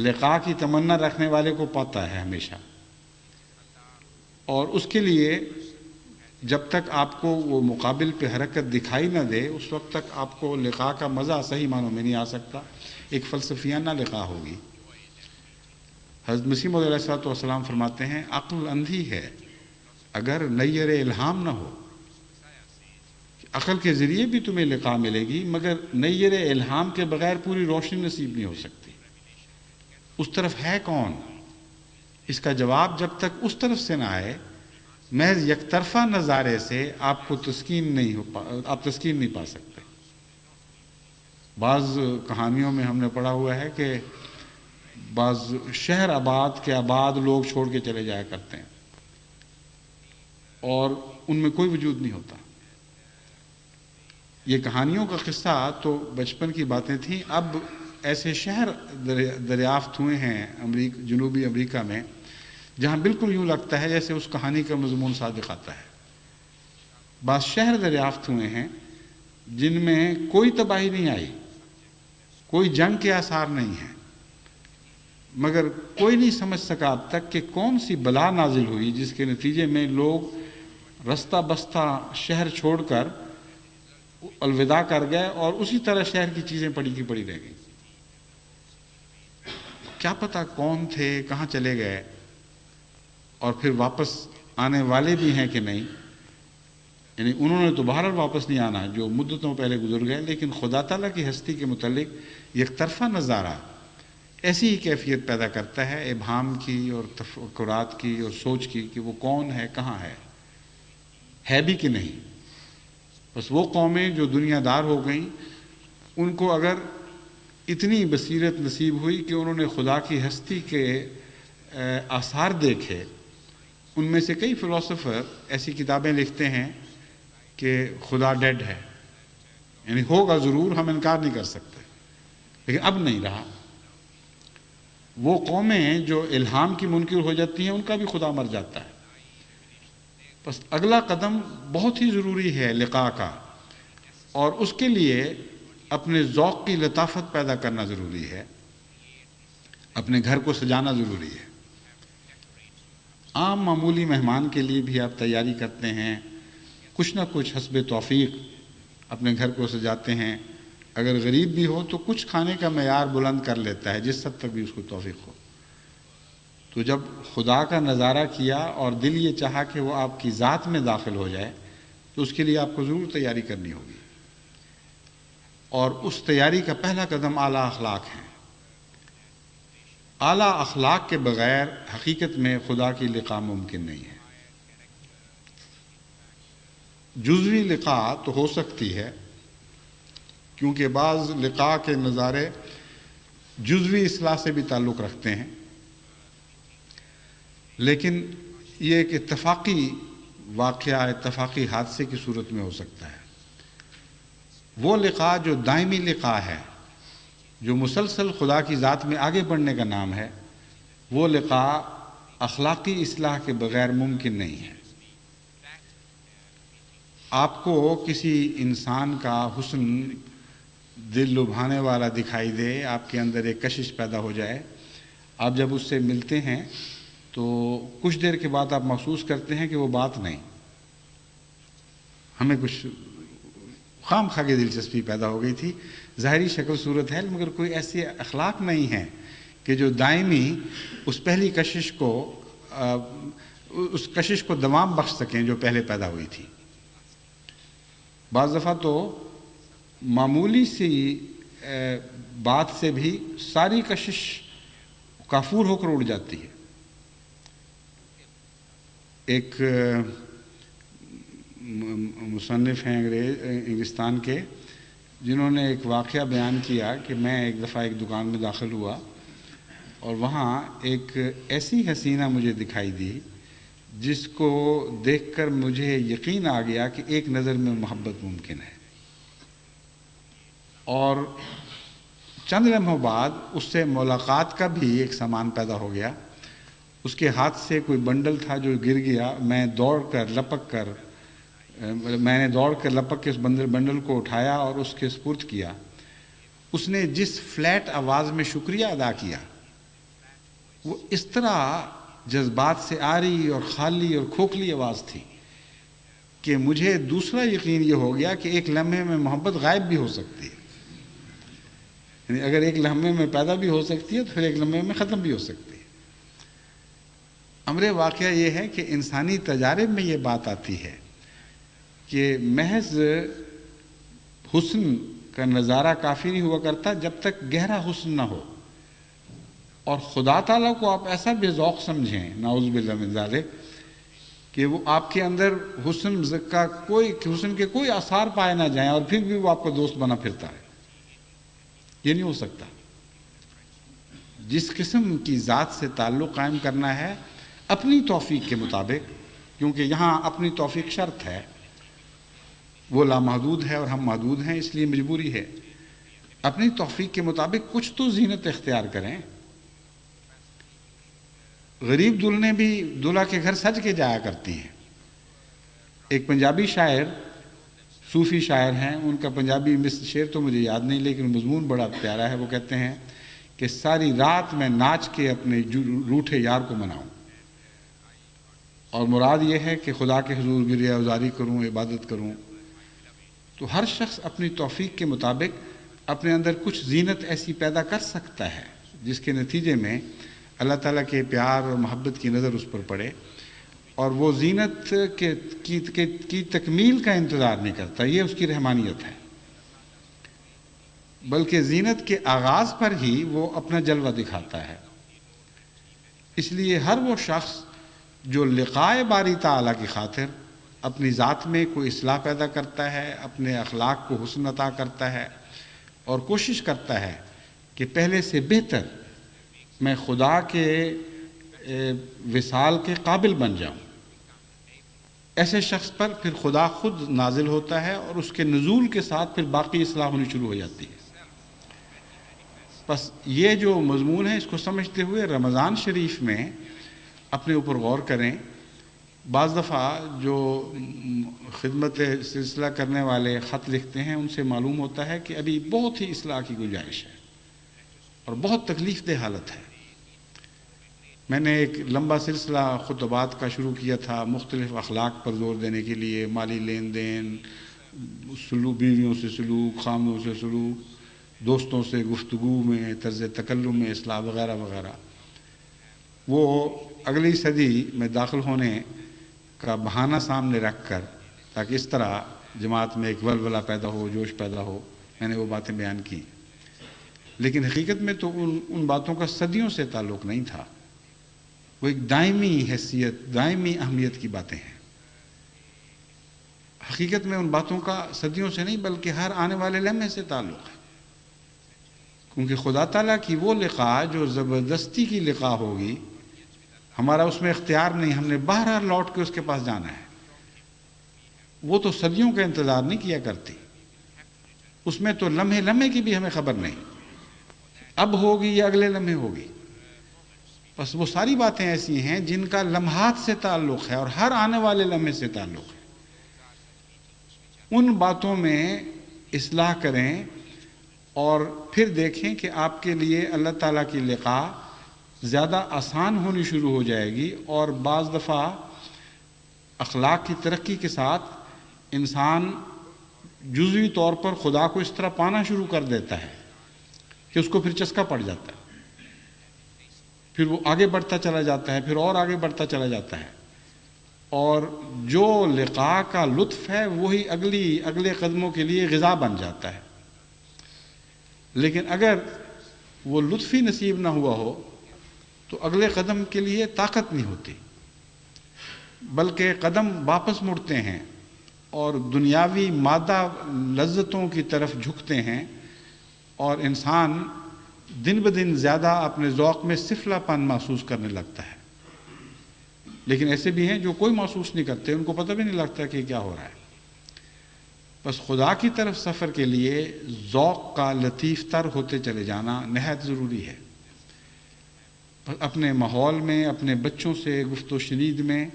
لقاء کی تمنا رکھنے والے کو پاتا ہے ہمیشہ، اور اس کے لیے جب تک آپ کو وہ مقابل پہ حرکت دکھائی نہ دے اس وقت تک آپ کو لقاء کا مزہ صحیح معنوں میں نہیں آ سکتا، ایک فلسفیانہ لقاء ہوگی۔ حضرت مسیح موعود علیہ السلام فرماتے ہیں عقل اندھی ہے اگر نیر الہام نہ ہو، عقل کے ذریعے بھی تمہیں لقاء ملے گی مگر نیر الہام کے بغیر پوری روشنی نصیب نہیں ہو سکتی۔ اس طرف ہے کون؟ اس کا جواب جب تک اس طرف سے نہ آئے، محض یک طرفہ نظارے سے آپ کو تسکین نہیں پا سکتے۔ بعض کہانیوں میں ہم نے پڑھا ہوا ہے کہ بعض شہر آباد کے آباد لوگ چھوڑ کے چلے جایا کرتے ہیں اور ان میں کوئی وجود نہیں ہوتا۔ یہ کہانیوں کا قصہ تو بچپن کی باتیں تھیں، اب ایسے شہر دریافت ہوئے ہیں جنوبی امریکہ میں جہاں بالکل یوں لگتا ہے جیسے اس کہانی کا مضمون صادق آتا ہے۔ بعض شہر دریافت ہوئے ہیں جن میں کوئی تباہی نہیں آئی، کوئی جنگ کے آثار نہیں ہیں، مگر کوئی نہیں سمجھ سکا اب تک کہ کون سی بلا نازل ہوئی جس کے نتیجے میں لوگ رستہ بستہ شہر چھوڑ کر الوداع کر گئے اور اسی طرح شہر کی چیزیں پڑی کی پڑی رہ گئیں۔ کیا پتہ کون تھے، کہاں چلے گئے، اور پھر واپس آنے والے بھی ہیں کہ نہیں۔ یعنی انہوں نے تو بہرحال واپس نہیں آنا جو مدتوں پہلے گزر گئے، لیکن خدا تعالیٰ کی ہستی کے متعلق یک طرفہ نظارہ ایسی ہی کیفیت پیدا کرتا ہے ابہام کی اور تفکرات کی اور سوچ کی کہ وہ کون ہے، کہاں ہے بھی کہ نہیں۔ بس وہ قومیں جو دنیا دار ہو گئیں ان کو اگر اتنی بصیرت نصیب ہوئی کہ انہوں نے خدا کی ہستی کے آثار دیکھے، ان میں سے کئی فلاسفر ایسی کتابیں لکھتے ہیں کہ خدا ڈیڈ ہے، یعنی ہوگا ضرور، ہم انکار نہیں کر سکتے، لیکن اب نہیں رہا۔ وہ قومیں جو الہام کی منکر ہو جاتی ہیں ان کا بھی خدا مر جاتا ہے۔ بس اگلا قدم بہت ہی ضروری ہے لقاء کا، اور اس کے لیے اپنے ذوق کی لطافت پیدا کرنا ضروری ہے، اپنے گھر کو سجانا ضروری ہے۔ عام معمولی مہمان کے لیے بھی آپ تیاری کرتے ہیں، کچھ نہ کچھ حسب توفیق اپنے گھر کو سجاتے ہیں۔ اگر غریب بھی ہو تو کچھ کھانے کا معیار بلند کر لیتا ہے جس حد تک بھی اس کو توفیق ہو۔ تو جب خدا کا نظارہ کیا اور دل یہ چاہا کہ وہ آپ کی ذات میں داخل ہو جائے تو اس کے لیے آپ کو ضرور تیاری کرنی ہوگی، اور اس تیاری کا پہلا قدم اعلیٰ اخلاق ہے۔ اعلیٰ اخلاق کے بغیر حقیقت میں خدا کی لقاء ممکن نہیں ہے۔ جزوی لقاء تو ہو سکتی ہے کیونکہ بعض لقاء کے نظارے جزوی اصلاح سے بھی تعلق رکھتے ہیں، لیکن یہ ایک اتفاقی واقعہ، اتفاقی حادثے کی صورت میں ہو سکتا ہے۔ وہ لقاء جو دائمی لقاء ہے، جو مسلسل خدا کی ذات میں آگے بڑھنے کا نام ہے، وہ لقاء اخلاقی اصلاح کے بغیر ممکن نہیں ہے۔ آپ کو کسی انسان کا حسن دل لبھانے والا دکھائی دے، آپ کے اندر ایک کشش پیدا ہو جائے، آپ جب اس سے ملتے ہیں تو کچھ دیر کے بعد آپ محسوس کرتے ہیں کہ وہ بات نہیں، ہمیں کچھ خام خواہ کی دلچسپی پیدا ہو گئی تھی، ظاہری شکل صورت ہے، مگر کوئی ایسے اخلاق نہیں ہیں کہ جو دائمی اس پہلی کشش کو دوام بخش سکیں جو پہلے پیدا ہوئی تھی۔ بعض دفعہ تو معمولی سی بات سے بھی ساری کشش کافور ہو کر اڑ جاتی ہے۔ ایک مصنف ہیں انگلستان کے، جنہوں نے ایک واقعہ بیان کیا کہ میں ایک دفعہ ایک دکان میں داخل ہوا اور وہاں ایک ایسی حسینہ مجھے دکھائی دی جس کو دیکھ کر مجھے یقین آ گیا کہ ایک نظر میں محبت ممکن ہے، اور چند لمحوں بعد اس سے ملاقات کا بھی ایک سامان پیدا ہو گیا۔ اس کے ہاتھ سے کوئی بنڈل تھا جو گر گیا، میں نے دوڑ کر لپک کے اس بنڈل کو اٹھایا اور اس کے سپرد کیا۔ اس نے جس فلیٹ آواز میں شکریہ ادا کیا، وہ اس طرح جذبات سے آری اور خالی اور کھوکھلی آواز تھی کہ مجھے دوسرا یقین یہ ہو گیا کہ ایک لمحے میں محبت غائب بھی ہو سکتی ہے، یعنی اگر ایک لمحے میں پیدا بھی ہو سکتی ہے تو پھر ایک لمحے میں ختم بھی ہو سکتی ہے۔ امر واقعہ یہ ہے کہ انسانی تجارب میں یہ بات آتی ہے کہ محض حسن کا نظارہ کافی نہیں ہوا کرتا جب تک گہرا حسن نہ ہو، اور خدا تعالیٰ کو آپ ایسا بے ذوق سمجھیں، نعوذ باللہ من ذالک، کہ وہ آپ کے اندر حسن کے کوئی آثار پائے نہ جائیں اور پھر بھی وہ آپ کا دوست بنا پھرتا ہے، یہ نہیں ہو سکتا۔ جس قسم کی ذات سے تعلق قائم کرنا ہے اپنی توفیق کے مطابق، کیونکہ یہاں اپنی توفیق شرط ہے، وہ لامحدود ہے اور ہم محدود ہیں، اس لیے مجبوری ہے اپنی توفیق کے مطابق کچھ تو زینت اختیار کریں۔ غریب دلہنیں بھی دلہا کے گھر سج کے جایا کرتی ہیں۔ ایک پنجابی شاعر، صوفی شاعر ہیں، ان کا پنجابی شعر تو مجھے یاد نہیں لیکن مضمون بڑا پیارا ہے۔ وہ کہتے ہیں کہ ساری رات میں ناچ کے اپنے روٹھے یار کو مناؤں، اور مراد یہ ہے کہ خدا کے حضور گریہ گزاری کروں، عبادت کروں۔ تو ہر شخص اپنی توفیق کے مطابق اپنے اندر کچھ زینت ایسی پیدا کر سکتا ہے جس کے نتیجے میں اللہ تعالیٰ کے پیار اور محبت کی نظر اس پر پڑے، اور وہ زینت کی تکمیل کا انتظار نہیں کرتا، یہ اس کی رحمانیت ہے، بلکہ زینت کے آغاز پر ہی وہ اپنا جلوہ دکھاتا ہے۔ اس لیے ہر وہ شخص جو لقائے باری تعالیٰ کی خاطر اپنی ذات میں کوئی اصلاح پیدا کرتا ہے، اپنے اخلاق کو حسن عطا کرتا ہے اور کوشش کرتا ہے کہ پہلے سے بہتر میں خدا کے وصال کے قابل بن جاؤں، ایسے شخص پر پھر خدا خود نازل ہوتا ہے اور اس کے نزول کے ساتھ پھر باقی اصلاح ہونی شروع ہو جاتی ہے۔ بس یہ جو مضمون ہے اس کو سمجھتے ہوئے رمضان شریف میں اپنے اوپر غور کریں۔ بعض دفعہ جو خدمت سلسلہ کرنے والے خط لکھتے ہیں ان سے معلوم ہوتا ہے کہ ابھی بہت ہی اصلاح کی گنجائش ہے اور بہت تکلیف دہ حالت ہے۔ میں نے ایک لمبا سلسلہ خطبات کا شروع کیا تھا مختلف اخلاق پر زور دینے کے لیے، مالی لین دین، بیویوں سے سلوک، خامدوں سے سلوک، دوستوں سے گفتگو میں، طرز تکلم میں اصلاح وغیرہ وغیرہ۔ وہ اگلی صدی میں داخل ہونے کا بہانہ سامنے رکھ کر تاکہ اس طرح جماعت میں ایک ولولہ پیدا ہو، جوش پیدا ہو، میں نے وہ باتیں بیان کی، لیکن حقیقت میں تو ان باتوں کا صدیوں سے تعلق نہیں تھا۔ وہ ایک دائمی حیثیت، دائمی اہمیت کی باتیں ہیں۔ حقیقت میں ان باتوں کا صدیوں سے نہیں بلکہ ہر آنے والے لمحے سے تعلق ہے، کیونکہ خدا تعالیٰ کی وہ لقاء جو زبردستی کی لقاء ہوگی، ہمارا اس میں اختیار نہیں، ہم نے بہرحال لوٹ کے اس کے پاس جانا ہے، وہ تو صدیوں کا انتظار نہیں کیا کرتی، اس میں تو لمحے لمحے کی بھی ہمیں خبر نہیں، اب ہوگی یا اگلے لمحے ہوگی۔ بس وہ ساری باتیں ایسی ہیں جن کا لمحات سے تعلق ہے اور ہر آنے والے لمحے سے تعلق ہے۔ ان باتوں میں اصلاح کریں اور پھر دیکھیں کہ آپ کے لیے اللہ تعالیٰ کی لقاء زیادہ آسان ہونی شروع ہو جائے گی، اور بعض دفعہ اخلاق کی ترقی کے ساتھ انسان جزوی طور پر خدا کو اس طرح پانا شروع کر دیتا ہے کہ اس کو پھر چسکا پڑ جاتا ہے، پھر وہ آگے بڑھتا چلا جاتا ہے، پھر اور آگے بڑھتا چلا جاتا ہے، اور جو لقاء کا لطف ہے وہی اگلے قدموں کے لیے غذا بن جاتا ہے۔ لیکن اگر وہ لطف ہی نصیب نہ ہوا ہو تو اگلے قدم کے لیے طاقت نہیں ہوتی، بلکہ قدم واپس مڑتے ہیں اور دنیاوی مادہ لذتوں کی طرف جھکتے ہیں، اور انسان دن بدن زیادہ اپنے ذوق میں سفلا پن محسوس کرنے لگتا ہے۔ لیکن ایسے بھی ہیں جو کوئی محسوس نہیں کرتے، ان کو پتہ بھی نہیں لگتا کہ کیا ہو رہا ہے۔ بس خدا کی طرف سفر کے لیے ذوق کا لطیف تر ہوتے چلے جانا نہایت ضروری ہے۔ اپنے ماحول میں، اپنے بچوں سے گفت و شنید میں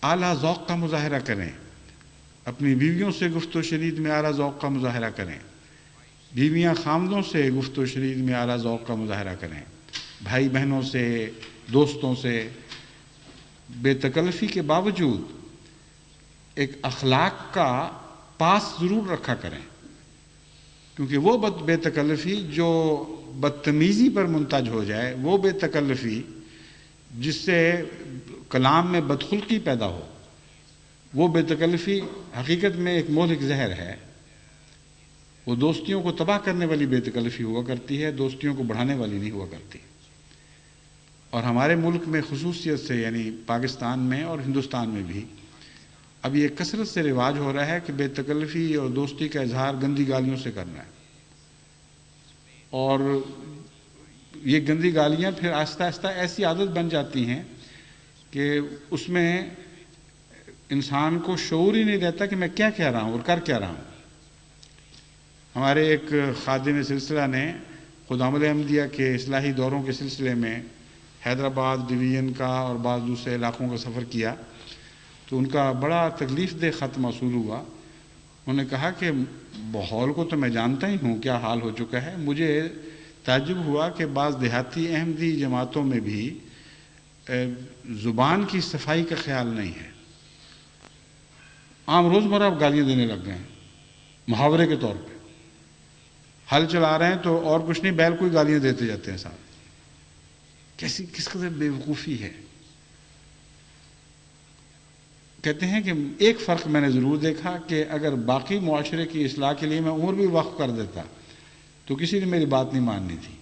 اعلیٰ ذوق کا مظاہرہ کریں، اپنی بیویوں سے گفت و شنید میں اعلیٰ ذوق کا مظاہرہ کریں، بیویاں خامدوں سے گفت و شنید میں اعلیٰ ذوق کا مظاہرہ کریں، بھائی بہنوں سے، دوستوں سے بے تکلفی کے باوجود ایک اخلاق کا پاس ضرور رکھا کریں، کیونکہ وہ بے تکلفی جو بدتمیزی پر منتج ہو جائے، وہ بے تکلفی جس سے کلام میں بدخلقی پیدا ہو، وہ بے تکلفی حقیقت میں ایک مہلک زہر ہے۔ وہ دوستیوں کو تباہ کرنے والی بے تکلفی ہوا کرتی ہے، دوستیوں کو بڑھانے والی نہیں ہوا کرتی۔ اور ہمارے ملک میں خصوصیت سے، یعنی پاکستان میں اور ہندوستان میں بھی اب یہ کثرت سے رواج ہو رہا ہے کہ بے تکلفی اور دوستی کا اظہار گندی گالیوں سے کرنا ہے، اور یہ گندی گالیاں پھر آہستہ آہستہ ایسی عادت بن جاتی ہیں کہ اس میں انسان کو شعور ہی نہیں رہتا کہ میں کیا کہہ رہا ہوں اور کر کیا رہا ہوں۔ ہمارے ایک خادم سلسلہ نے خدامت احمدیہ کے اصلاحی دوروں کے سلسلے میں حیدرآباد ڈویژن کا اور بعض دوسرے علاقوں کا سفر کیا، تو ان کا بڑا تکلیف دہ خط موصول ہوا۔ انہوں نے کہا کہ ماحول کو تو میں جانتا ہی ہوں کیا حال ہو چکا ہے، مجھے تعجب ہوا کہ بعض دیہاتی احمدی جماعتوں میں بھی زبان کی صفائی کا خیال نہیں ہے۔ عام روزمرہ گالیاں دینے لگ گئے ہیں محاورے کے طور پہ، ہل چلا رہے ہیں تو اور کچھ نہیں، بیل کوئی گالیاں دیتے جاتے ہیں صاحب۔ کس قدر بے وقوفی ہے۔ کہتے ہیں کہ ایک فرق میں نے ضرور دیکھا کہ اگر باقی معاشرے کی اصلاح کے لیے میں عمر بھی وقف کر دیتا تو کسی نے میری بات نہیں ماننی تھی۔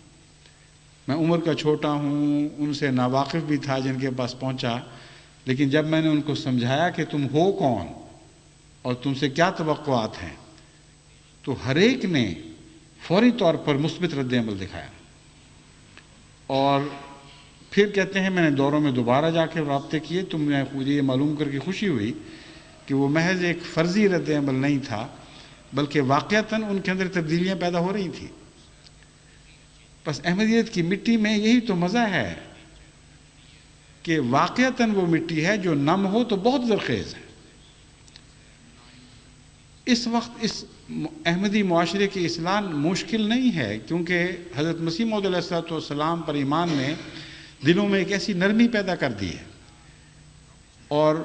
میں عمر کا چھوٹا ہوں، ان سے ناواقف بھی تھا جن کے پاس پہنچا، لیکن جب میں نے ان کو سمجھایا کہ تم ہو کون اور تم سے کیا توقعات ہیں، تو ہر ایک نے فوری طور پر مثبت رد عمل دکھایا۔ اور پھر کہتے ہیں میں نے دوروں میں دوبارہ جا کے رابطے کیے تو مجھے یہ معلوم کر کے خوشی ہوئی کہ وہ محض ایک فرضی رد عمل نہیں تھا، بلکہ واقعتاً ان کے اندر تبدیلیاں پیدا ہو رہی تھیں۔ بس احمدیت کی مٹی میں یہی تو مزہ ہے کہ واقعتاً وہ مٹی ہے جو نم ہو تو بہت زرخیز ہے۔ اس وقت اس احمدی معاشرے کی اصلاح مشکل نہیں ہے، کیونکہ حضرت مسیح موعود علیہ السلام پر ایمان نے دلوں میں ایک ایسی نرمی پیدا کر دی ہے اور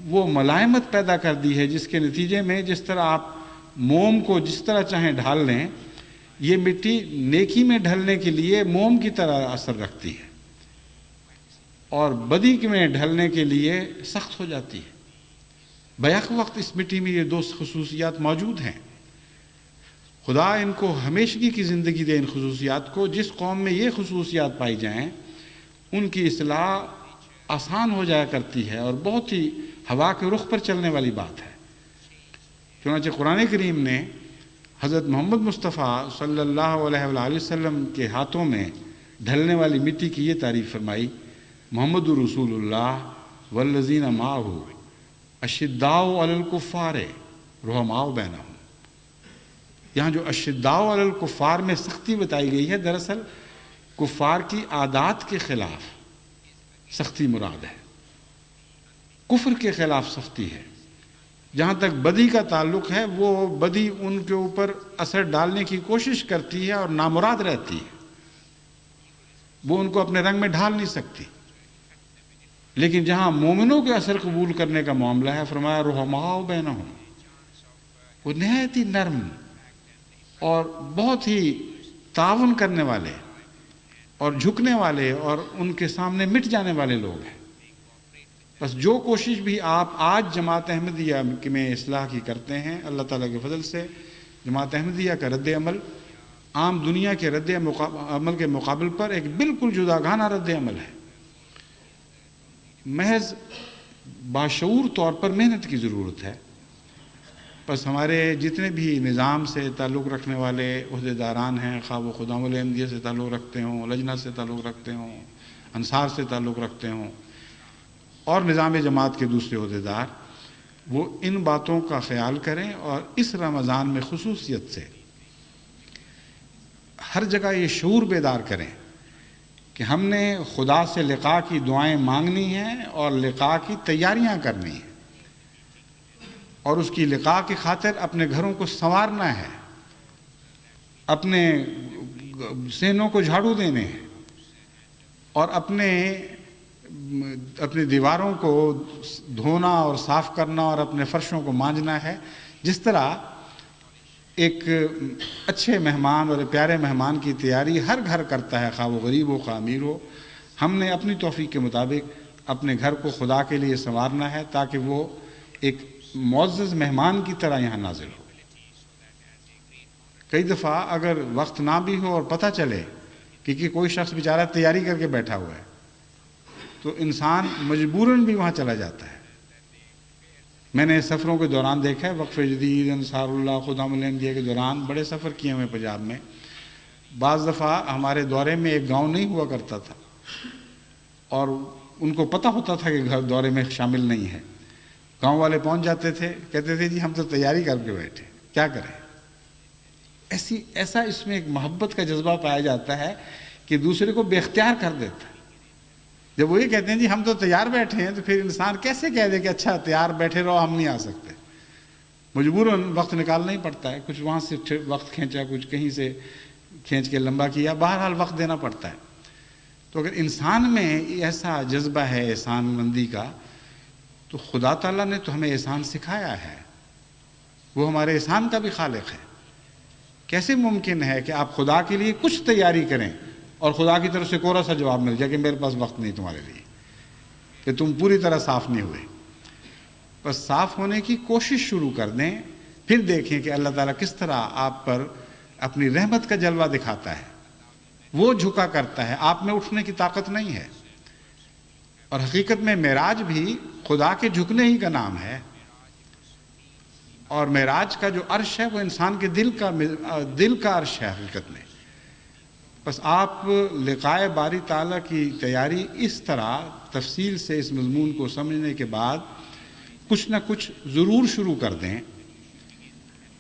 وہ ملائمت پیدا کر دی ہے، جس کے نتیجے میں جس طرح آپ موم کو جس طرح چاہیں ڈھال لیں، یہ مٹی نیکی میں ڈھلنے کے لیے موم کی طرح اثر رکھتی ہے اور بدی میں ڈھلنے کے لیے سخت ہو جاتی ہے۔ بیک وقت اس مٹی میں یہ دو خصوصیات موجود ہیں۔ خدا ان کو ہمیشگی کی زندگی دے ان خصوصیات کو۔ جس قوم میں یہ خصوصیات پائی جائیں ان کی اصلاح آسان ہو جایا کرتی ہے اور بہت ہی ہوا کے رخ پر چلنے والی بات ہے۔ چنانچہ قرآن کریم نے حضرت محمد مصطفیٰ صلی اللہ علیہ وآلہ وسلم کے ہاتھوں میں ڈھلنے والی مٹی کی یہ تعریف فرمائی، محمد رسول اللہ والذین معہ اشداء علی الکفار رحماء بینہم۔ یہاں جو اشداء علی الکفار میں سختی بتائی گئی ہے، دراصل کفار کی عادات کے خلاف سختی مراد ہے، کفر کے خلاف سختی ہے۔ جہاں تک بدی کا تعلق ہے، وہ بدی ان کے اوپر اثر ڈالنے کی کوشش کرتی ہے اور نامراد رہتی ہے، وہ ان کو اپنے رنگ میں ڈھال نہیں سکتی۔ لیکن جہاں مومنوں کے اثر قبول کرنے کا معاملہ ہے، فرمایا رحماء بینہم، وہ نہایت ہی نرم اور بہت ہی تعاون کرنے والے اور جھکنے والے اور ان کے سامنے مٹ جانے والے لوگ ہیں۔ بس جو کوشش بھی آپ آج جماعت احمدیہ میں اصلاح کی کرتے ہیں، اللہ تعالیٰ کے فضل سے جماعت احمدیہ کا رد عمل عام دنیا کے رد عمل کے مقابل پر ایک بالکل جداگانہ رد عمل ہے۔ محض باشعور طور پر محنت کی ضرورت ہے، بس ہمارے جتنے بھی نظام سے تعلق رکھنے والے عہدیداران ہیں، خواہ وہ خدام الانبیاء سے تعلق رکھتے ہوں، لجنہ سے تعلق رکھتے ہوں، انصار سے تعلق رکھتے ہوں، اور نظام جماعت کے دوسرے عہدیدار، وہ ان باتوں کا خیال کریں اور اس رمضان میں خصوصیت سے ہر جگہ یہ شعور بیدار کریں کہ ہم نے خدا سے لقاء کی دعائیں مانگنی ہیں اور لقاء کی تیاریاں کرنی ہیں، اور اس کی لقاء کی خاطر اپنے گھروں کو سنوارنا ہے، اپنے سینوں کو جھاڑو دینے ہیں، اور اپنی دیواروں کو دھونا اور صاف کرنا اور اپنے فرشوں کو مانجنا ہے۔ جس طرح ایک اچھے مہمان اور پیارے مہمان کی تیاری ہر گھر کرتا ہے، خواہ وہ غریب ہو خواہ امیر ہو، ہم نے اپنی توفیق کے مطابق اپنے گھر کو خدا کے لیے سنوارنا ہے تاکہ وہ ایک معزز مہمان کی طرح یہاں نازل ہو۔ کئی دفعہ اگر وقت نہ بھی ہو اور پتہ چلے کہ کوئی شخص بیچارہ تیاری کر کے بیٹھا ہوا ہے تو انسان مجبوراً بھی وہاں چلا جاتا ہے۔ میں نے سفروں کے دوران دیکھا ہے، وقف جدید، انصار اللہ، خدام الانبیاء کے دوران بڑے سفر کیے ہوئے پنجاب میں، بعض دفعہ ہمارے دورے میں ایک گاؤں نہیں ہوا کرتا تھا اور ان کو پتہ ہوتا تھا کہ گھر دورے میں شامل نہیں ہے، گاؤں والے پہنچ جاتے تھے، کہتے تھے جی ہم تو تیاری کر کے بیٹھے، کیا کریں۔ ایسا اس میں ایک محبت کا جذبہ پایا جاتا ہے کہ دوسرے کو بے اختیار کر دیتا ہے۔ جب وہ یہ کہتے ہیں جی ہم تو تیار بیٹھے ہیں تو پھر انسان کیسے کہہ دے کہ اچھا تیار بیٹھے رہو، ہم نہیں آ سکتے، مجبوراً وقت نکالنا ہی پڑتا ہے، کچھ وہاں سے وقت کھینچا، کچھ کہیں سے کھینچ کے لمبا کیا، بہرحال وقت دینا پڑتا ہے۔ تو اگر انسان میں ایسا جذبہ ہے احسان مندی کا تو خدا تعالیٰ نے تو ہمیں احسان سکھایا ہے، وہ ہمارے احسان کا بھی خالق ہے۔ کیسے ممکن ہے کہ آپ خدا کے لیے کچھ تیاری کریں اور خدا کی طرف سے کوڑا سا جواب مل جائے کہ میرے پاس وقت نہیں تمہارے لیے، کہ تم پوری طرح صاف نہیں ہوئے۔ بس صاف ہونے کی کوشش شروع کر دیں، پھر دیکھیں کہ اللہ تعالیٰ کس طرح آپ پر اپنی رحمت کا جلوہ دکھاتا ہے، وہ جھکا کرتا ہے، آپ میں اٹھنے کی طاقت نہیں ہے۔ اور حقیقت میں معراج بھی خدا کے جھکنے ہی کا نام ہے، اور معراج کا جو عرش ہے وہ انسان کے دل کا عرش ہے حقیقت میں۔ بس آپ لقائے باری تعالیٰ کی تیاری اس طرح تفصیل سے اس مضمون کو سمجھنے کے بعد کچھ نہ کچھ ضرور شروع کر دیں،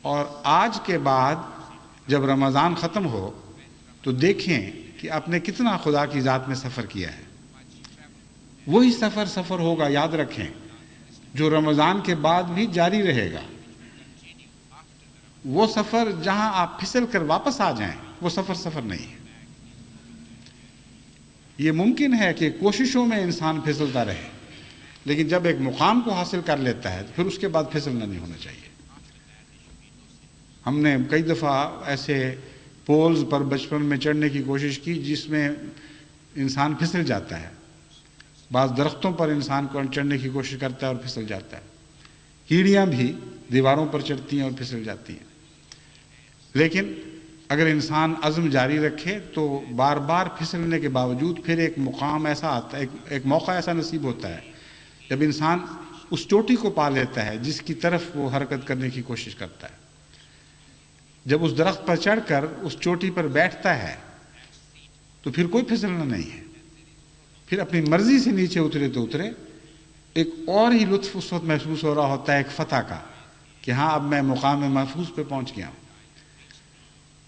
اور آج کے بعد جب رمضان ختم ہو تو دیکھیں کہ آپ نے کتنا خدا کی ذات میں سفر کیا ہے۔ وہی سفر ہوگا، یاد رکھیں، جو رمضان کے بعد بھی جاری رہے گا۔ وہ سفر جہاں آپ پھسل کر واپس آ جائیں وہ سفر نہیں ہے۔ یہ ممکن ہے کہ کوششوں میں انسان پھسلتا رہے، لیکن جب ایک مقام کو حاصل کر لیتا ہے تو پھر اس کے بعد پھسلنا نہیں ہونا چاہیے۔ ہم نے کئی دفعہ ایسے پولز پر بچپن میں چڑھنے کی کوشش کی جس میں انسان پھسل جاتا ہے، بعض درختوں پر انسان کو چڑھنے کی کوشش کرتا ہے اور پھسل جاتا ہے، کیڑیاں بھی دیواروں پر چڑھتی ہیں اور پھسل جاتی ہیں۔ لیکن اگر انسان عزم جاری رکھے تو بار بار پھسلنے کے باوجود پھر ایک مقام ایسا آتا ہے، ایک موقع ایسا نصیب ہوتا ہے جب انسان اس چوٹی کو پا لیتا ہے جس کی طرف وہ حرکت کرنے کی کوشش کرتا ہے۔ جب اس درخت پر چڑھ کر اس چوٹی پر بیٹھتا ہے تو پھر کوئی پھسلنا نہیں ہے، پھر اپنی مرضی سے نیچے اترے تو اترے، ایک اور ہی لطف اس وقت محسوس ہو رہا ہوتا ہے، ایک فتح کا، کہ ہاں اب میں مقام محفوظ پہ پہنچ گیا ہوں۔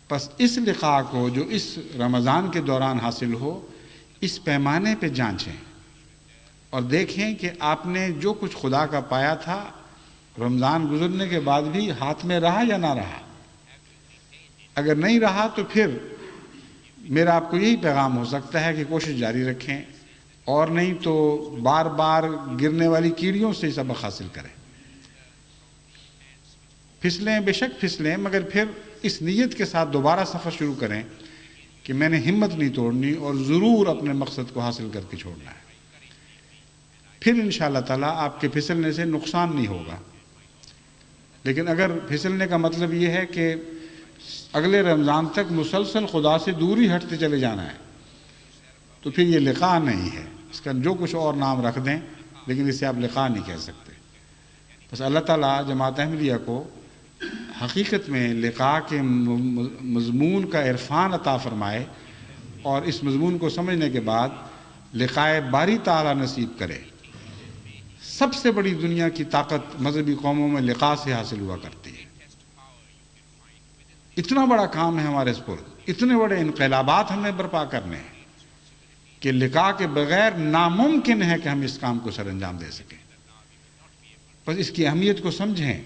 بس اس لقاء کو جو اس رمضان کے دوران حاصل ہو، اس پیمانے پہ جانچیں اور دیکھیں کہ آپ نے جو کچھ خدا کا پایا تھا رمضان گزرنے کے بعد بھی ہاتھ میں رہا یا نہ رہا۔ اگر نہیں رہا تو پھر میرا آپ کو یہی پیغام ہو سکتا ہے کہ کوشش جاری رکھیں، اور نہیں تو بار بار گرنے والی کیڑیوں سے سبق حاصل کریں۔ پھسلیں، بے شک پھسلیں، مگر پھر اس نیت کے ساتھ دوبارہ سفر شروع کریں کہ میں نے ہمت نہیں توڑنی اور ضرور اپنے مقصد کو حاصل کر کے چھوڑنا ہے۔ پھر انشاءاللہ تعالیٰ آپ کے پھسلنے سے نقصان نہیں ہوگا۔ لیکن اگر پھسلنے کا مطلب یہ ہے کہ اگلے رمضان تک مسلسل خدا سے دور ہی ہٹتے چلے جانا ہے تو پھر یہ لقاء نہیں ہے، اس کا جو کچھ اور نام رکھ دیں لیکن اسے آپ لقاء نہیں کہہ سکتے۔ بس اللہ تعالیٰ جماعت احمدیہ کو حقیقت میں لقاء کے مضمون کا عرفان عطا فرمائے اور اس مضمون کو سمجھنے کے بعد لقاء باری تعالیٰ نصیب کرے۔ سب سے بڑی دنیا کی طاقت مذہبی قوموں میں لقاء سے حاصل ہوا کرتی ہے۔ اتنا بڑا کام ہے ہمارے سپرد، اتنے بڑے انقلابات ہمیں برپا کرنے ہیں کہ لقاء کے بغیر ناممکن ہے کہ ہم اس کام کو سر انجام دے سکیں۔ بس اس کی اہمیت کو سمجھیں۔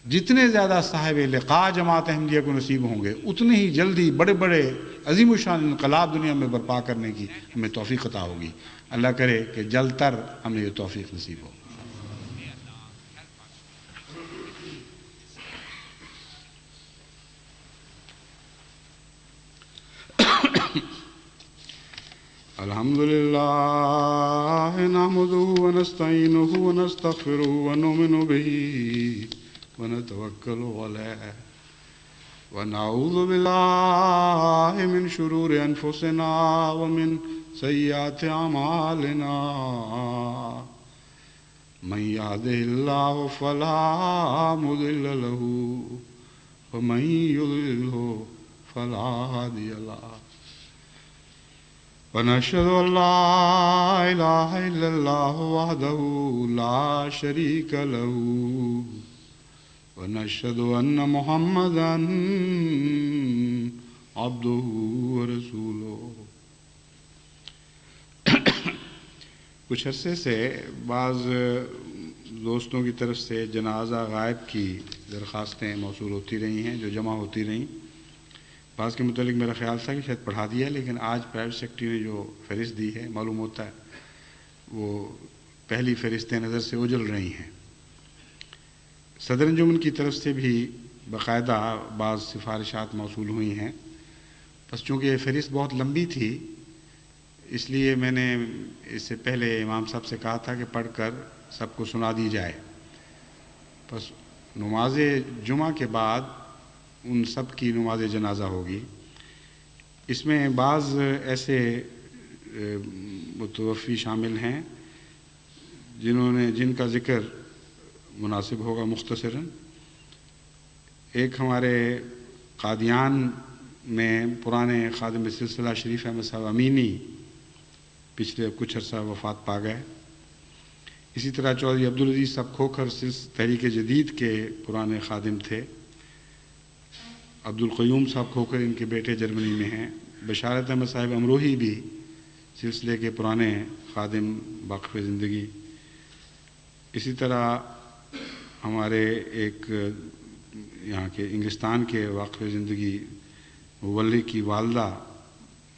جتنے زیادہ صاحب لقاء جماعت احمدیہ کو نصیب ہوں گے، اتنے ہی جلدی بڑے بڑے عظیم الشان انقلاب دنیا میں برپا کرنے کی ہمیں توفیق عطا ہوگی۔ اللہ کرے کہ جلد تر ہمیں یہ توفیق نصیب ہو۔ الحمد للہ نحمدہ ونستعینہ ونستغفرہ ونؤمن بہ ونتوکل علیہ ونعوذ باللہ من شرور انفسنا ومن سیئات اعمالنا من یہدہ اللہ فلا مضل لہ ومن یضللہ فلا ہادی لہ ونشهد أن لا إله إلا الله وحده لا شريك له ونشهد أن محمدا عبده ورسوله۔ کچھ عرصے سے بعض دوستوں کی طرف سے جنازہ غائب کی درخواستیں موصول ہوتی رہی ہیں جو جمع ہوتی رہیں۔ بعض کے متعلق میرا خیال تھا کہ شاید پڑھا دیا، لیکن آج پرائیویٹ سیکرٹری نے جو فہرست دی ہے معلوم ہوتا ہے وہ پہلی فہرست نظر سے اوجھل رہی ہیں۔ صدر انجمن کی طرف سے بھی باقاعدہ بعض سفارشات موصول ہوئی ہیں، بس چونکہ یہ فہرست بہت لمبی تھی اس لیے میں نے اس سے پہلے امام صاحب سے کہا تھا کہ پڑھ کر سب کو سنا دی جائے۔ بس نماز جمعہ کے بعد ان سب کی نماز جنازہ ہوگی۔ اس میں بعض ایسے متوفی شامل ہیں جن کا ذکر مناسب ہوگا مختصراً۔ ایک ہمارے قادیان میں پرانے خادم سلسلہ شریف احمد صاحب امینی پچھلے کچھ عرصہ وفات پا گئے۔ اسی طرح چودھری عبدالعزیز صاحب کھوکھر تحریک جدید کے پرانے خادم تھے۔ عبدالقیوم صاحب کھوکھر ان کے بیٹے جرمنی میں ہیں۔ بشارت احمد صاحب امروہی بھی سلسلے کے پرانے خادم واقف زندگی۔ اسی طرح ہمارے ایک یہاں کے انگلستان کے واقف زندگی مولک کی والدہ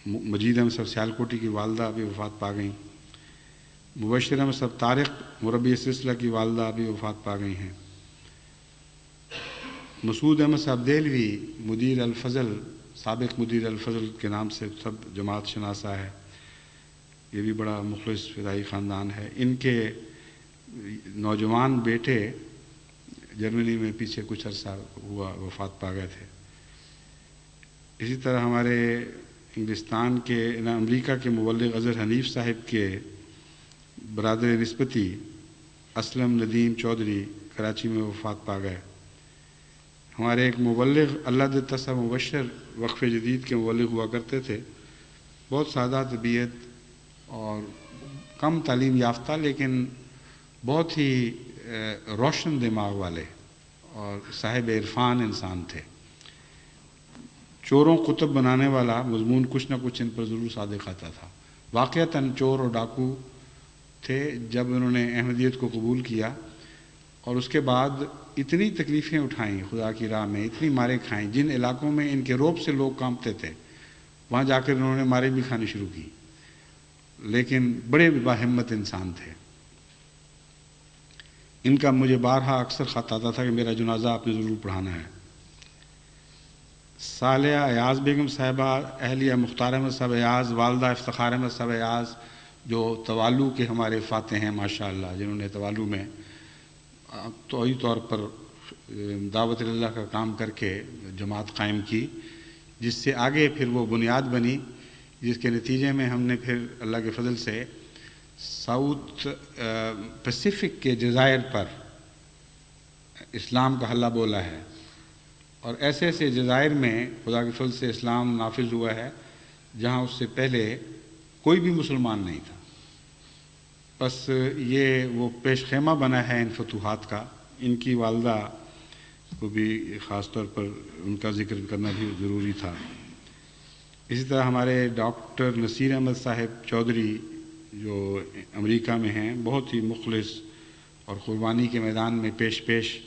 مجید احمد صاحب سیالکوٹی کی والدہ بھی وفات پا گئیں۔ مبشر احمد صاحب طارق مربی سلسلہ کی والدہ بھی وفات پا گئی ہیں۔ مسعود احمد صاحب دہلوی مدیر الفضل، سابق مدیر الفضل کے نام سے سب جماعت شناسہ ہے، یہ بھی بڑا مخلص فدائی خاندان ہے۔ ان کے نوجوان بیٹے جرمنی میں پیچھے کچھ عرصہ ہوا وفات پا گئے تھے۔ اسی طرح ہمارے انگلستان کے امریکہ کے مبلغ اظہر حنیف صاحب کے برادر نسبتی اسلم ندیم چودھری کراچی میں وفات پا گئے۔ ہمارے ایک مبلغ اللہ دتا صاحب مبشر وقف جدید کے مبلغ ہوا کرتے تھے، بہت سادہ طبیعت اور کم تعلیم یافتہ لیکن بہت ہی روشن دماغ والے اور صاحب عرفان انسان تھے۔ چوروں قطب بنانے والا مضمون کچھ نہ کچھ ان پر ضرور صادق آتا تھا۔ واقعتاً چور اور ڈاکو تھے جب انہوں نے احمدیت کو قبول کیا، اور اس کے بعد اتنی تکلیفیں اٹھائیں خدا کی راہ میں، اتنی مارے کھائیں، جن علاقوں میں ان کے روب سے لوگ کانپتے تھے وہاں جا کر انہوں نے مارے بھی کھانی شروع کی، لیکن بڑے باہمت انسان تھے۔ ان کا مجھے بارہا اکثر خط آتا تھا کہ میرا جنازہ آپ نے ضرور پڑھانا ہے۔ صالحہ ایاز بیگم صاحبہ اہلیہ مختار احمد صاحب ایاز، والدہ افتخار احمد صاحب ایاز جو توالو کے ہمارے فاتح ہیں ماشاءاللہ، جنہوں نے توالو میں توئی طور پر دعوت اللہ کا کام کر کے جماعت قائم کی، جس سے آگے پھر وہ بنیاد بنی، جس کے نتیجے میں ہم نے پھر اللہ کے فضل سے ساؤتھ پیسیفک کے جزائر پر اسلام کا حلہ بولا ہے، اور ایسے ایسے جزائر میں خدا کے فضل سے اسلام نافذ ہوا ہے جہاں اس سے پہلے کوئی بھی مسلمان نہیں تھا. بس یہ وہ پیش خیمہ بنا ہے ان فتوحات کا. ان کی والدہ کو بھی خاص طور پر ان کا ذکر کرنا بھی ضروری تھا. اسی طرح ہمارے ڈاکٹر نصیر احمد صاحب چودھری جو امریکہ میں ہیں، بہت ہی مخلص اور قربانی کے میدان میں پیش.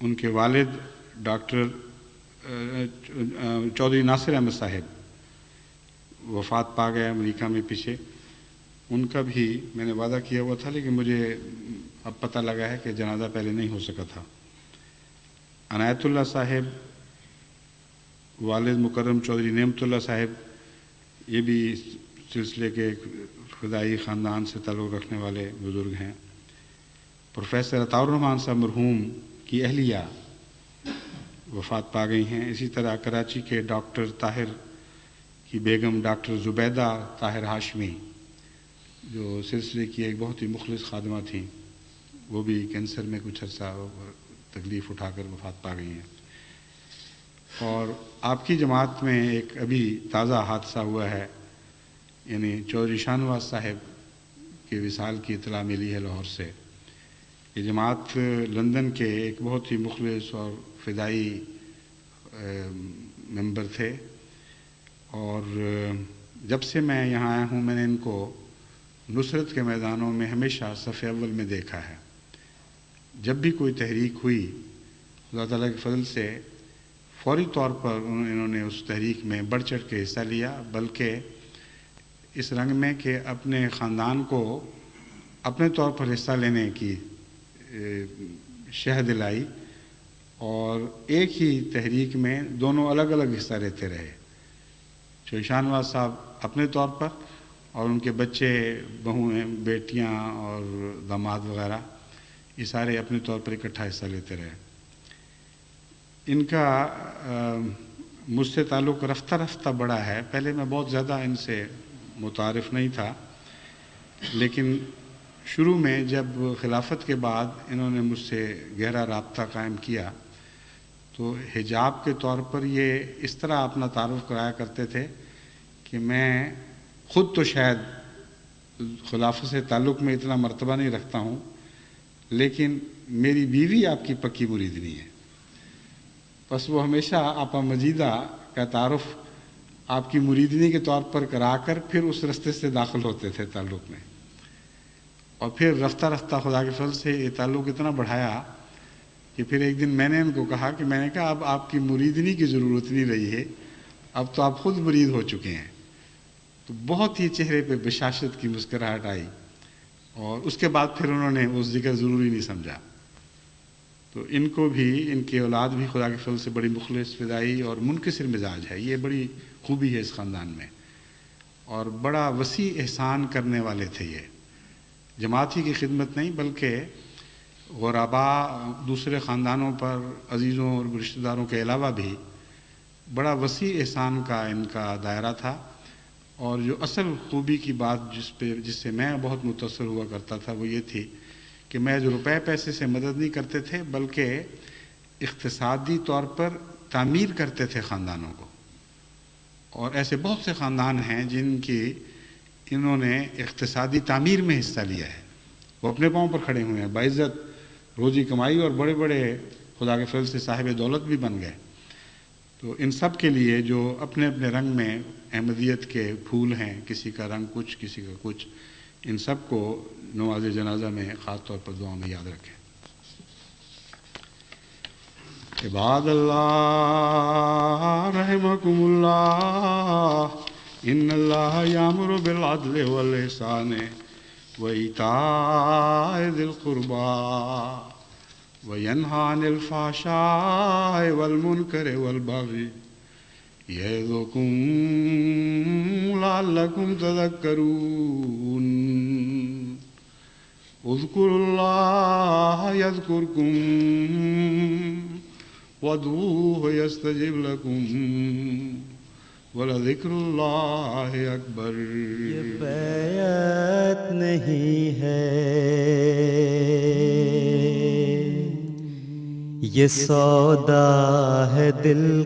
ان کے والد ڈاکٹر چودھری ناصر احمد صاحب وفات پا گئے امریکہ میں پیچھے. ان کا بھی میں نے وعدہ کیا ہوا تھا، لیکن مجھے اب پتہ لگا ہے کہ جنازہ پہلے نہیں ہو سکا تھا. عنایت اللہ صاحب والد مکرم چودھری نعمت اللہ صاحب، یہ بھی سلسلے کے ایک فدائی خاندان سے تعلق رکھنے والے بزرگ ہیں. پروفیسر عطاء الرحمن صاحب مرحوم کی اہلیہ وفات پا گئی ہیں. اسی طرح کراچی کے ڈاکٹر طاہر کی بیگم ڈاکٹر زبیدہ طاہر ہاشمی، جو سلسلے کی ایک بہت ہی مخلص خادمہ تھیں، وہ بھی کینسر میں کچھ عرصہ تکلیف اٹھا کر وفات پا گئی ہیں. اور آپ کی جماعت میں ایک ابھی تازہ حادثہ ہوا ہے، یعنی چودھری شاہ نواز صاحب کے وصال کی اطلاع ملی ہے لاہور سے. یہ جماعت لندن کے ایک بہت ہی مخلص اور فدائی ممبر تھے، اور جب سے میں یہاں آیا ہوں میں نے ان کو نصرت کے میدانوں میں ہمیشہ صف اول میں دیکھا ہے. جب بھی کوئی تحریک ہوئی، اللہ تعالیٰ کے فضل سے فوری طور پر انہوں نے اس تحریک میں بڑھ چڑھ کے حصہ لیا، بلکہ اس رنگ میں کہ اپنے خاندان کو اپنے طور پر حصہ لینے کی شہ دلائی، اور ایک ہی تحریک میں دونوں الگ الگ حصہ لیتے رہے. چودھری شاہ نواز صاحب اپنے طور پر، اور ان کے بچے، بہویں، بیٹیاں اور داماد وغیرہ، یہ سارے اپنے طور پر اکٹھا حصہ لیتے رہے. ان کا مجھ سے تعلق رفتہ رفتہ بڑا ہے. پہلے میں بہت زیادہ ان سے متعارف نہیں تھا، لیکن شروع میں جب خلافت کے بعد انہوں نے مجھ سے گہرا رابطہ قائم کیا تو حجاب کے طور پر یہ اس طرح اپنا تعارف کرایا کرتے تھے کہ میں خود تو شاید خلافت سے تعلق میں اتنا مرتبہ نہیں رکھتا ہوں، لیکن میری بیوی آپ کی پکی مریدنی ہے. بس وہ ہمیشہ آپا مجیدہ کا تعارف آپ کی مریدنی کے طور پر کرا کر پھر اس رستے سے داخل ہوتے تھے تعلق میں. اور پھر رفتہ رفتہ خدا کے فضل سے یہ تعلق اتنا بڑھایا کہ پھر ایک دن میں نے ان کو کہا کہ میں نے کہا اب آپ کی مریدنی کی ضرورت نہیں رہی ہے، اب تو آپ خود مرید ہو چکے ہیں. تو بہت ہی چہرے پہ بشاشت کی مسکراہٹ آئی، اور اس کے بعد پھر انہوں نے وہ ذکر ضروری نہیں سمجھا. تو ان کو بھی، ان کی اولاد بھی خدا کے فضل سے بڑی مخلص، فدائی اور منکسر مزاج ہے. یہ بڑی خوبی ہے اس خاندان میں، اور بڑا وسیع احسان کرنے والے تھے. یہ جماعت ہی کی خدمت نہیں بلکہ غرباء، دوسرے خاندانوں پر، عزیزوں اور رشتہ داروں کے علاوہ بھی بڑا وسیع احسان کا ان کا دائرہ تھا. اور جو اصل خوبی کی بات جس سے میں بہت متاثر ہوا کرتا تھا وہ یہ تھی کہ میں جو روپے پیسے سے مدد نہیں کرتے تھے بلکہ اقتصادی طور پر تعمیر کرتے تھے خاندانوں کو. اور ایسے بہت سے خاندان ہیں جن کی انہوں نے اقتصادی تعمیر میں حصہ لیا ہے، وہ اپنے پاؤں پر کھڑے ہوئے ہیں، باعزت روزی کمائی، اور بڑے بڑے خدا کے فضل سے صاحب دولت بھی بن گئے. تو ان سب کے لیے جو اپنے اپنے رنگ میں احمدیت کے پھول ہیں، کسی کا رنگ کچھ، کسی کا کچھ، ان سب کو نماز جنازہ میں خاص طور پر دعا میں یاد رکھیں. عباد اللہ رحمکم اللہ، ان اللہ یامر بالعدل والاحسان وایتاء ذی القربى وینہی عن الفحشاء والمنکر والبغی یعظکم لعلکم تذکرون. اذکروا اللہ یذکرکم وادعوہ یستجب لکم ولذکر اللہ اکبر. یہ بیعت نہیں ہے، یہ سودا ہے دل